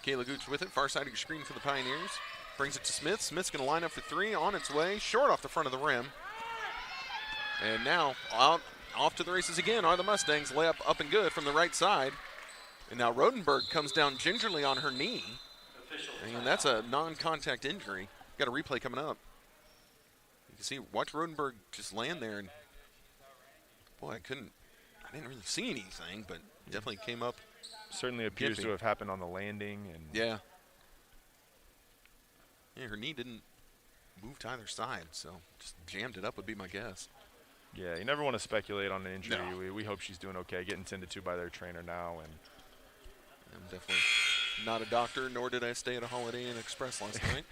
Kayla Gooch with it, far side of your screen for the Pioneers. Brings it to Smith. Smith's going to line up for three, on its way, short off the front of the rim. And now off to the races again are the Mustangs. Layup up and good from the right side. And now Rodenberg comes down gingerly on her knee. And that's a non-contact injury. Got a replay coming up. You can see, watch Rodenberg just land there. And boy, I didn't really see anything, but definitely came up. Certainly appears to have happened on the landing. And yeah. Yeah, her knee didn't move to either side, so just jammed it up would be my guess. Yeah, you never want to speculate on an injury. No. We hope she's doing okay, getting tended to by their trainer now. And I'm definitely not a doctor, nor did I stay at a Holiday Inn Express last night.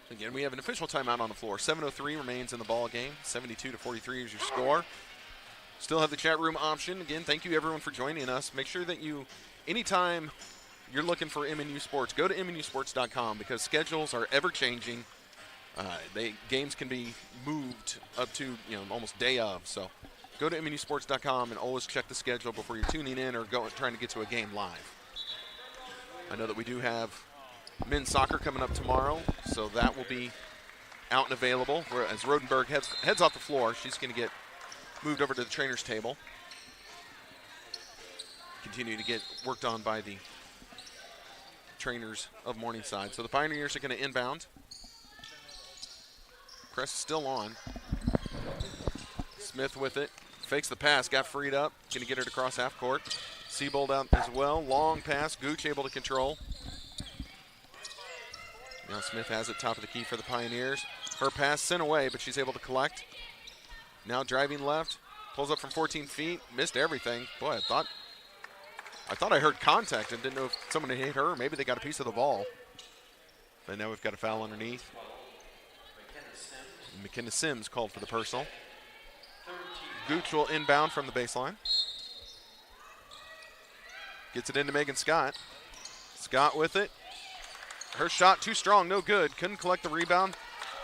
Again, we have an official timeout on the floor. 7:03 remains in the ball game. 72-43 is your score. Still have the chat room option. Again, thank you everyone for joining us. Make sure that you, anytime you're looking for MNU Sports, go to MNUsports.com because schedules are ever changing. Games can be moved up to almost day of. So go to MNUsports.com and always check the schedule before you're tuning in or trying to get to a game live. I know that we do have men's soccer coming up tomorrow, so that will be out and available. As Rodenberg heads off the floor, she's going to get moved over to the trainer's table. Continue to get worked on by the trainers of Morningside. So the Pioneers are going to inbound. Press is still on. Smith with it. Fakes the pass, got freed up. Going to get it across half court. Seabold out as well. Long pass, Gooch able to control. Now Smith has it top of the key for the Pioneers. Her pass sent away, but she's able to collect. Now driving left, pulls up from 14 feet, missed everything. Boy, I thought I heard contact and didn't know if someone had hit her. Maybe they got a piece of the ball. But now we've got a foul underneath. McKenna Sims called for the personal. Gooch will inbound from the baseline. Gets it into Megan Scott. Scott with it. Her shot too strong, no good. Couldn't collect the rebound.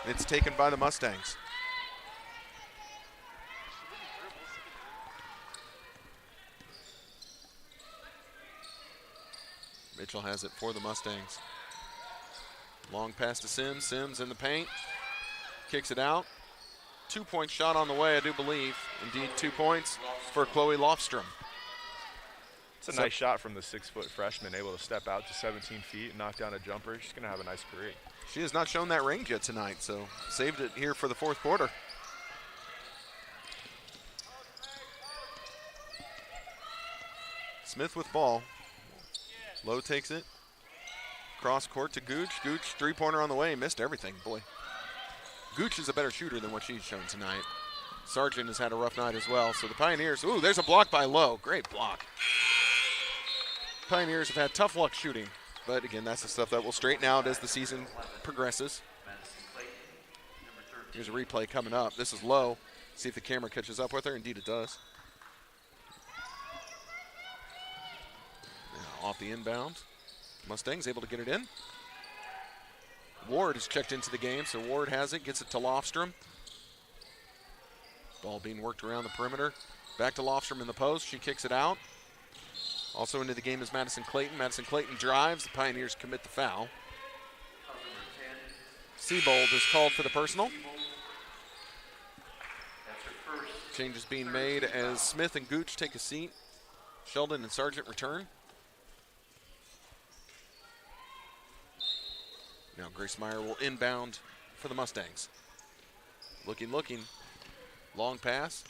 It's taken by the Mustangs. Mitchell has it for the Mustangs. Long pass to Sims. Sims in the paint. Kicks it out. 2-point shot on the way, I do believe. Indeed, 2 points for Chloe Lofstrom. It's a nice shot from the 6-foot freshman, able to step out to 17 feet and knock down a jumper. She's going to have a nice career. She has not shown that range yet tonight, so saved it here for the fourth quarter. Smith with ball. Lowe takes it. Cross court to Gooch. Gooch, three-pointer on the way. Missed everything. Boy, Gooch is a better shooter than what she's shown tonight. Sargent has had a rough night as well. So the Pioneers, ooh, there's a block by Lowe. Great block. Pioneers have had tough luck shooting. But again, that's the stuff that will straighten out as the season progresses. Here's a replay coming up. This is Lowe. See if the camera catches up with her. Indeed it does. Now off the inbound. Mustangs able to get it in. Ward is checked into the game, so Ward has it, gets it to Lofstrom. Ball being worked around the perimeter. Back to Lofstrom in the post. She kicks it out. Also into the game is Madison Clayton. Madison Clayton drives. The Pioneers commit the foul. Seabold is called for the personal. Changes being made as Smith and Gooch take a seat. Sheldon and Sargent return. Now Grace Meyer will inbound for the Mustangs. Looking. Long pass.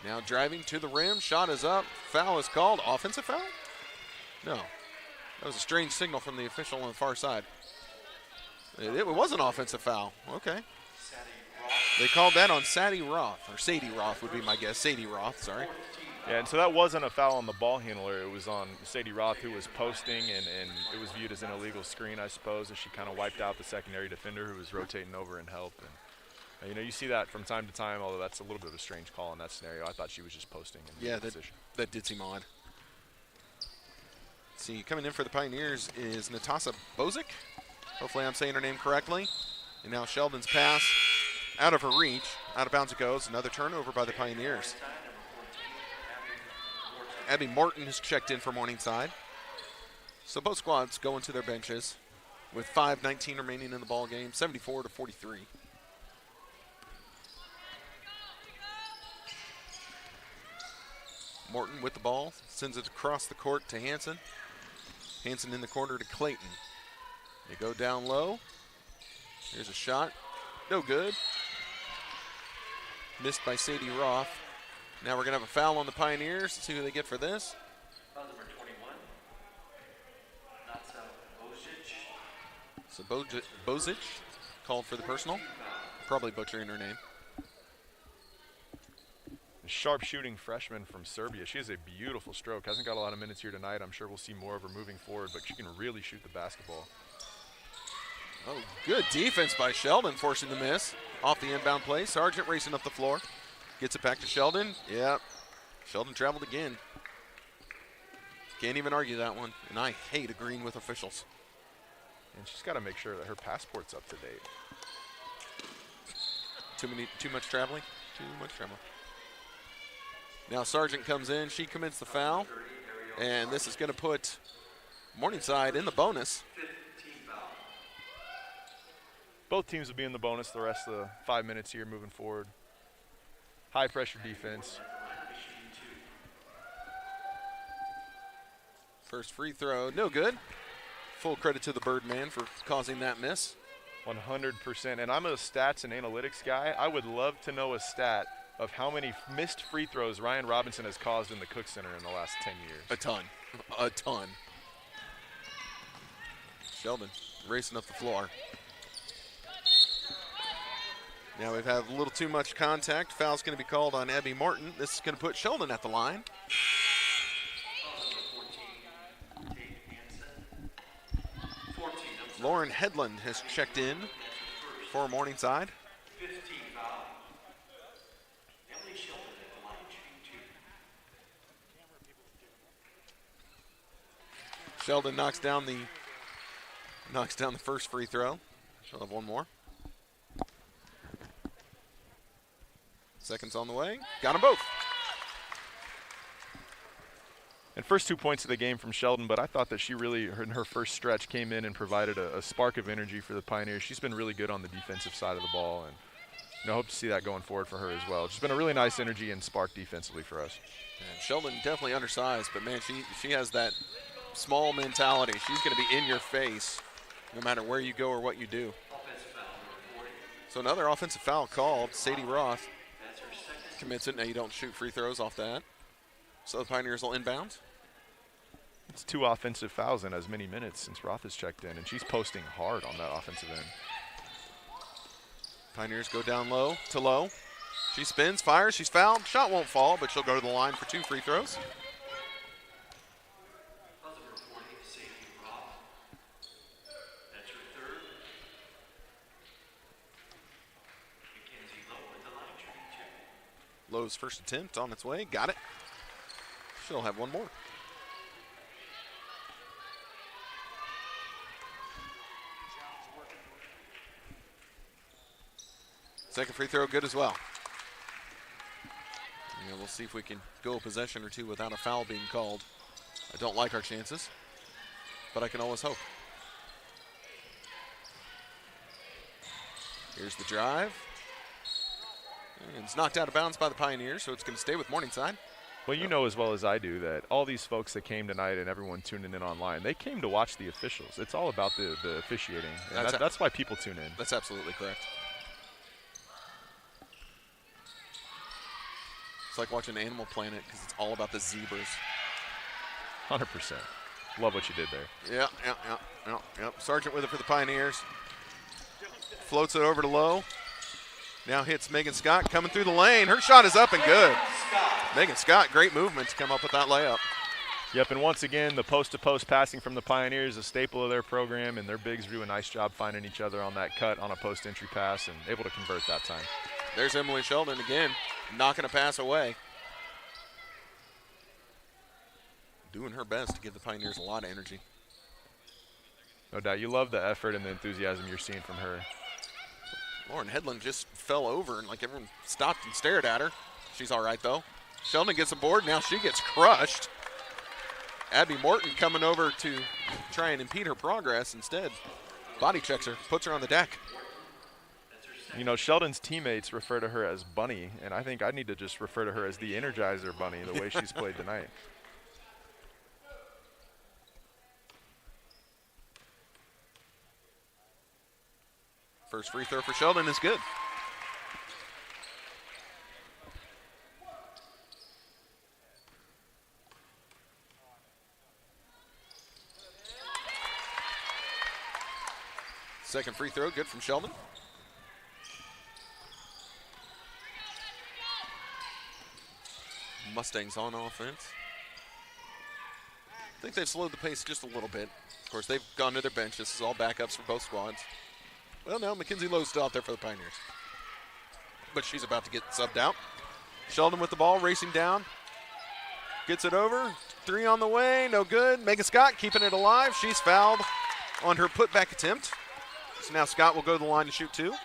Now driving to the rim. Shot is up. Foul is called. Offensive foul? No. That was a strange signal from the official on the far side. It was an offensive foul. Okay. They called that on Sadie Roth. Or Sadie Roth would be my guess. Sadie Roth, sorry. Yeah, and so that wasn't a foul on the ball handler. It was on Sadie Roth, who was posting, and it was viewed as an illegal screen, I suppose, as she kind of wiped out the secondary defender who was rotating over in help. And, you see that from time to time, although that's a little bit of a strange call in that scenario. I thought she was just posting in the position. That did seem odd. See, coming in for the Pioneers is Natasha Bozek. Hopefully I'm saying her name correctly. And now Sheldon's pass out of her reach. Out of bounds it goes. Another turnover by the Pioneers. Abby Morton has checked in for Morningside. So both squads go into their benches with 5:19 remaining in the ball game, 74-43. Morton with the ball, sends it across the court to Hansen. Hansen in the corner to Clayton. They go down low. Here's a shot. No good. Missed by Sadie Roth. Now we're going to have a foul on the Pioneers. Let's see who they get for this. Foul number 21. Natasha Bozek. So Bozek called for the personal. Probably butchering her name. A sharp-shooting freshman from Serbia. She has a beautiful stroke. Hasn't got a lot of minutes here tonight. I'm sure we'll see more of her moving forward, but she can really shoot the basketball. Oh, good defense by Sheldon, forcing the miss. Off the inbound play. Sargent racing up the floor. Gets it back to Sheldon. Yep. Sheldon traveled again. Can't even argue that one. And I hate agreeing with officials. And she's got to make sure that her passport's up to date. Too much traveling? Too much traveling. Now Sargent comes in. She commits the foul. And this is going to put Morningside in the bonus. Both teams will be in the bonus the rest of the 5 minutes here moving forward. High pressure defense. First free throw, no good. Full credit to the Birdman for causing that miss. 100%. And I'm a stats and analytics guy. I would love to know a stat of how many missed free throws Ryan Robinson has caused in the Cook Center in the last 10 years. A ton. A ton. Sheldon racing up the floor. Now we've had a little too much contact. Foul's going to be called on Abby Morton. This is going to put Sheldon at the line. Lauren Headland has checked in for Morningside. Sheldon knocks down the first free throw. She'll have one more. Seconds on the way. Got them both. And first 2 points of the game from Sheldon, but I thought that she really, in her first stretch, came in and provided a spark of energy for the Pioneers. She's been really good on the defensive side of the ball, and I hope to see that going forward for her as well. She's been a really nice energy and spark defensively for us. And Sheldon definitely undersized, but man, she has that small mentality. She's going to be in your face no matter where you go or what you do. So another offensive foul called. Sadie Roth commits it. Now you don't shoot free throws off that. So the Pioneers will inbound. It's 2 offensive fouls in as many minutes since Roth has checked in, and she's posting hard on that offensive end. Pioneers go down low to low. She spins, fires, she's fouled. Shot won't fall, but she'll go to the line for 2 free throws. Lowe's first attempt on its way. Got it. She'll have one more. Second free throw good as well. Yeah, we'll see if we can go a possession or two without a foul being called. I don't like our chances, but I can always hope. Here's the drive. And it's knocked out of bounds by the Pioneers, so it's going to stay with Morningside. Well, you know as well as I do that all these folks that came tonight and everyone tuning in online, they came to watch the officials. It's all about the officiating. And that's why people tune in. That's absolutely correct. It's like watching Animal Planet because it's all about the zebras. 100%. Love what you did there. Yeah. Sargent with it for the Pioneers. Floats it over to Lowe. Now hits Megan Scott coming through the lane. Her shot is up and good. Megan Scott, great movement to come up with that layup. Yep, and once again, the post-to-post passing from the Pioneers, a staple of their program, and their bigs do a nice job finding each other on that cut on a post-entry pass and able to convert that time. There's Emily Sheldon again, knocking a pass away. Doing her best to give the Pioneers a lot of energy. No doubt. You love the effort and the enthusiasm you're seeing from her. Lauren Headland just fell over and like everyone stopped and stared at her. She's all right though. Sheldon gets aboard, now she gets crushed. Abby Morton coming over to try and impede her progress instead. Body checks her, puts her on the deck. You know, Sheldon's teammates refer to her as Bunny, and I think I need to just refer to her as the Energizer Bunny, the way she's played tonight. First free throw for Sheldon is good. Second free throw, good from Sheldon. Mustangs on offense. I think they've slowed the pace just a little bit. Of course, they've gone to their bench. This is all backups for both squads. Well, no, Mackenzie Lowe's still out there for the Pioneers. But she's about to get subbed out. Sheldon with the ball, racing down. Gets it over. Three on the way, no good. Megan Scott keeping it alive. She's fouled on her putback attempt. So now Scott will go to the line to shoot two.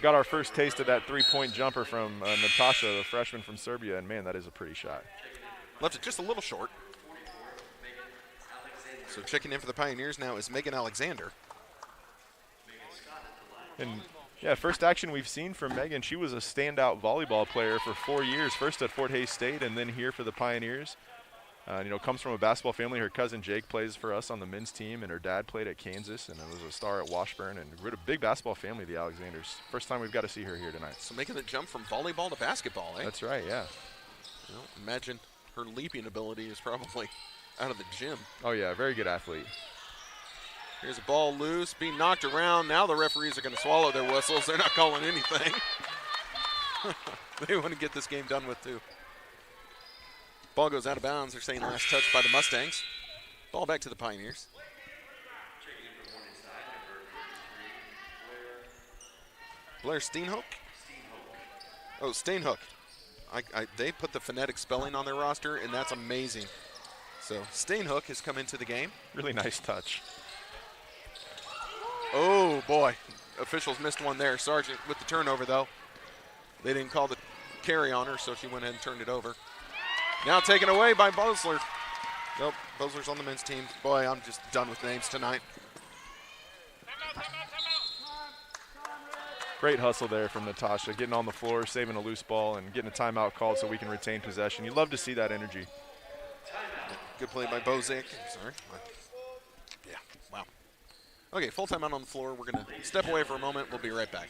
Got our first taste of that three-point jumper from Natasha, the freshman from Serbia, and man, that is a pretty shot. Left it just a little short. So checking in for the Pioneers now is Megan Alexander. And yeah, first action we've seen from Megan. She was a standout volleyball player for 4 years, first at Fort Hays State and then here for the Pioneers. You know, comes from a basketball family. Her cousin Jake plays for us on the men's team, and her dad played at Kansas and was a star at Washburn. And we're a big basketball family, the Alexanders. First time we've got to see her here tonight. So making the jump from volleyball to basketball, eh? That's right, yeah. Well, imagine her leaping ability is probably out of the gym. Oh, yeah, very good athlete. Here's a ball loose, being knocked around. Now the referees are going to swallow their whistles. They're not calling anything. They want to get this game done with, too. Ball goes out of bounds. They're saying last touch by the Mustangs. Ball back to the Pioneers. Blair Steenhook? Oh, Steenhook. They put the phonetic spelling on their roster, and that's amazing. So Steenhook has come into the game. Really nice touch. Oh, boy. Officials missed one there. Sargent with the turnover, though. They didn't call the carry on her, so she went ahead and turned it over. Now taken away by Bosler. Nope, Bosler's on the men's team. Boy, I'm just done with names tonight. Great hustle there from Natasha, getting on the floor, saving a loose ball, and getting a timeout called so we can retain possession. You love to see that energy. Good play by Bozek. Sorry. Yeah, wow. Okay, full timeout on the floor. We're going to step away for a moment. We'll be right back.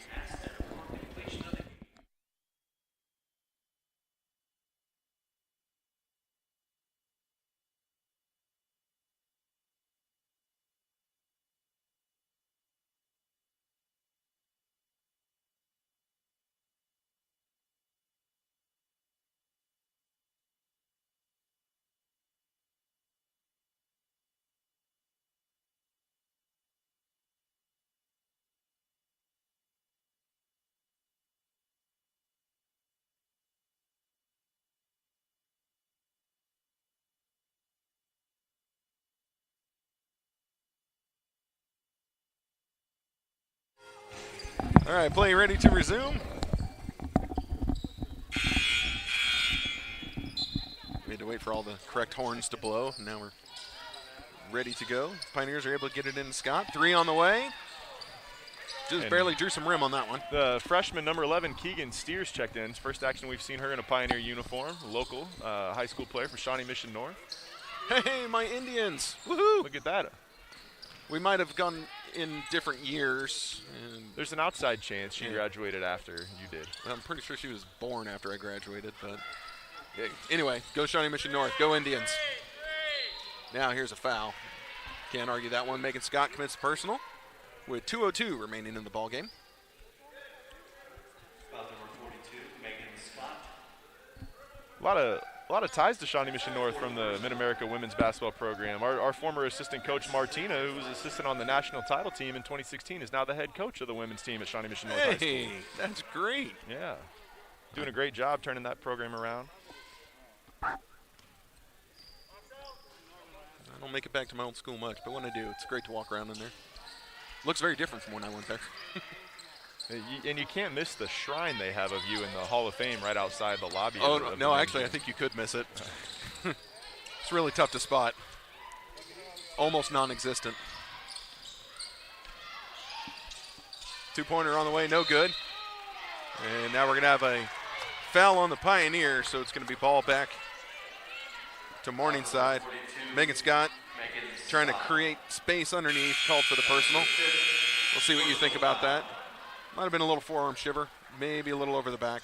All right, play ready to resume. We had to wait for all the correct horns to blow. Now we're ready to go. Pioneers are able to get it in Scott. Three on the way. Just barely drew some rim on that one. The freshman, number 11, Keegan Steers, checked in. First action we've seen her in a Pioneer uniform. Local high school player for Shawnee Mission North. Hey, my Indians. Woohoo. Look at that. We might have gone in different years. And there's an outside chance she graduated after you did. I'm pretty sure she was born after I graduated, but yeah. Anyway, go Shawnee Mission North. Go Indians. Now here's a foul. Can't argue that one. Megan Scott commits personal with 2:02 remaining in the ball game. A lot of ties to Shawnee Mission North from the Mid-America women's basketball program. Our former assistant coach Martina, who was assistant on the national title team in 2016, is now the head coach of the women's team at Shawnee Mission North High School. Hey, that's great. Yeah, doing a great job turning that program around. I don't make it back to my old school much, but when I do, it's great to walk around in there. Looks very different from when I went there. And you can't miss the shrine they have of you in the Hall of Fame right outside the lobby. Oh, no, actually, I think you could miss it. It's really tough to spot. Almost non-existent. Two-pointer on the way, no good. And now we're going to have a foul on the Pioneers, so it's going to be ball back to Morningside. Megan Scott trying to create space underneath, called for the personal. We'll see what you think about that. Might have been a little forearm shiver, maybe a little over the back.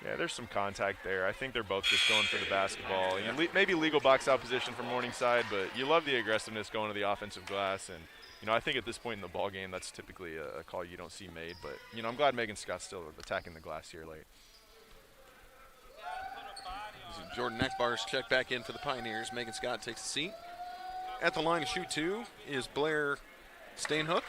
Yeah, there's some contact there. I think they're both just going for the basketball. You know, maybe legal box out position from Morningside, but you love the aggressiveness going to the offensive glass. And, you know, I think at this point in the ball game, that's typically a call you don't see made. But, you know, I'm glad Megan Scott's still attacking the glass here late. Jordan Neckbars check back in for the Pioneers. Megan Scott takes a seat. At the line to shoot two is Blair Stainhook.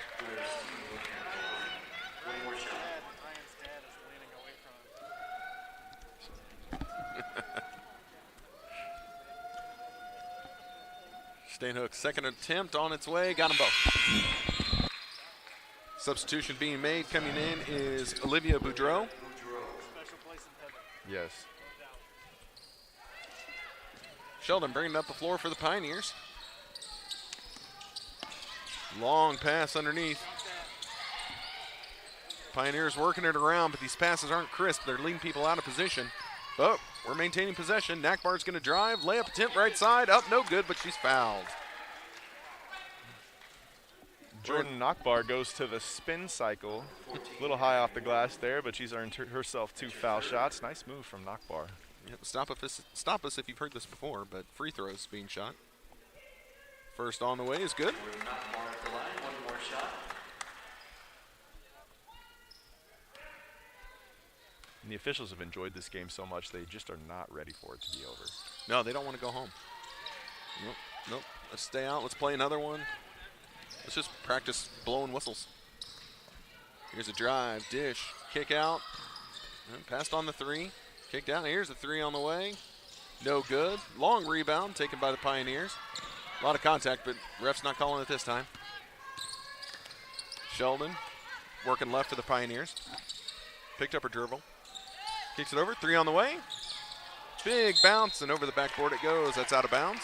Stainhook's second attempt on its way. Got them both. Substitution being made coming in is Olivia Boudreau. Yes. Sheldon bringing up the floor for the Pioneers. Long pass underneath. Pioneers working it around, but these passes aren't crisp. They're leading people out of position. But we're maintaining possession. Nakbar's going to drive. Layup attempt right side. Up, no good, but she's fouled. Jordan Nakbar goes to the spin cycle. A little high off the glass there, but she's earned herself 2 foul shots. Nice move from Nakbar. Yep, stop us if you've heard this before, but free throws being shot. First on the way is good. Nakbar at the line, one more shot. And the officials have enjoyed this game so much, they just are not ready for it to be over. No, they don't want to go home. Nope. Let's stay out. Let's play another one. Let's just practice blowing whistles. Here's a drive, dish, kick out. And passed on the three. Kicked out. Here's the three on the way. No good. Long rebound taken by the Pioneers. A lot of contact, but ref's not calling it this time. Sheldon working left for the Pioneers. Picked up her dribble. Kicks it over. Three on the way. Big bounce, and over the backboard it goes. That's out of bounds.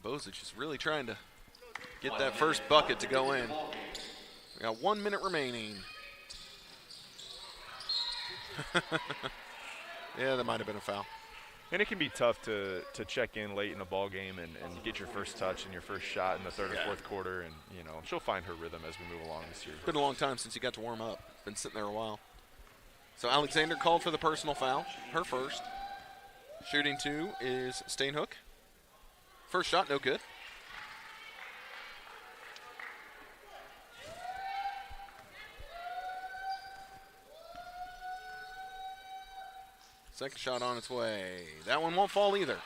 Bozek is really trying to get that first bucket to go in. We got 1 minute remaining. Yeah, that might have been a foul. And it can be tough to check in late in a ball game and get your first touch and your first shot in the third or fourth quarter. And, you know, she'll find her rhythm as we move along this year. It's been a long time since you got to warm up. Been sitting there a while. So Alexander called for the personal foul, her first. Shooting two is Stainhook. First shot, no good. Second shot on its way. That one won't fall either.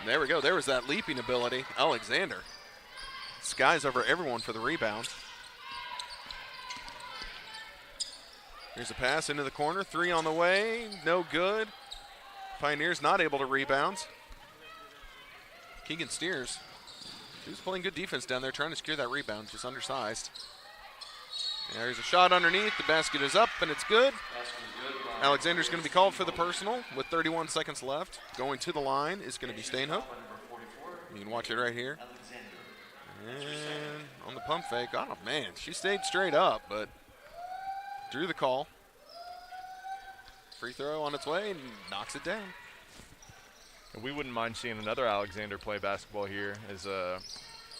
There we go. There was that leaping ability. Alexander skies over everyone for the rebound. Here's a pass into the corner. Three on the way. No good. Pioneers not able to rebound. Keegan Steers, she was playing good defense down there, trying to secure that rebound, just undersized. There's a shot underneath. The basket is up, and it's good. Alexander's going to be called for the personal with 31 seconds left. Going to the line is going to be Stainhook. You can watch it right here. And on the pump fake, oh, man, she stayed straight up, but drew the call. Free throw on its way and knocks it down. We wouldn't mind seeing another Alexander play basketball here, as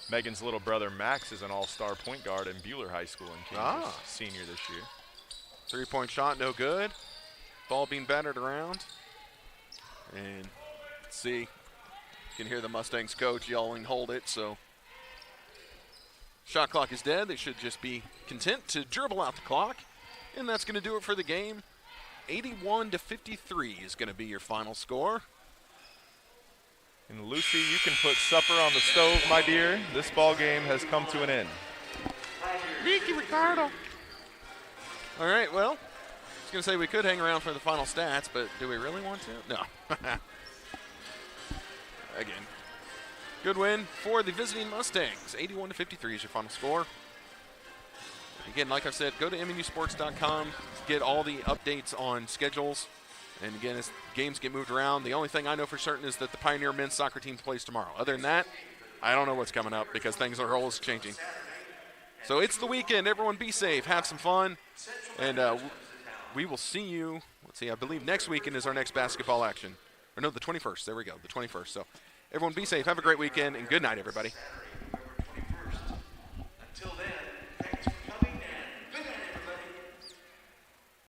Megan's little brother Max is an all-star point guard in Bueller High School in Kansas, senior this year. Three-point shot, no good. Ball being battered around. And see, you can hear the Mustangs coach yelling, hold it, so Shot clock is dead. They should just be content to dribble out the clock. And that's going to do it for the game. 81-53 is going to be your final score. And Lucy, you can put supper on the stove, my dear. This ball game has come to an end. Ricky Ricardo. All right, well, I was going to say we could hang around for the final stats, but do we really want to? No. Again, good win for the visiting Mustangs. 81-53 is your final score. Again, like I said, go to MNUsports.com, get all the updates on schedules. And again, as games get moved around, the only thing I know for certain is that the Pioneer men's soccer team plays tomorrow. Other than that, I don't know what's coming up because things are always changing. So it's the weekend. Everyone be safe. Have some fun. And we will see you, let's see, I believe next weekend is our next basketball action. Or no, the 21st. There we go, the 21st. So everyone be safe. Have a great weekend, and good night, everybody.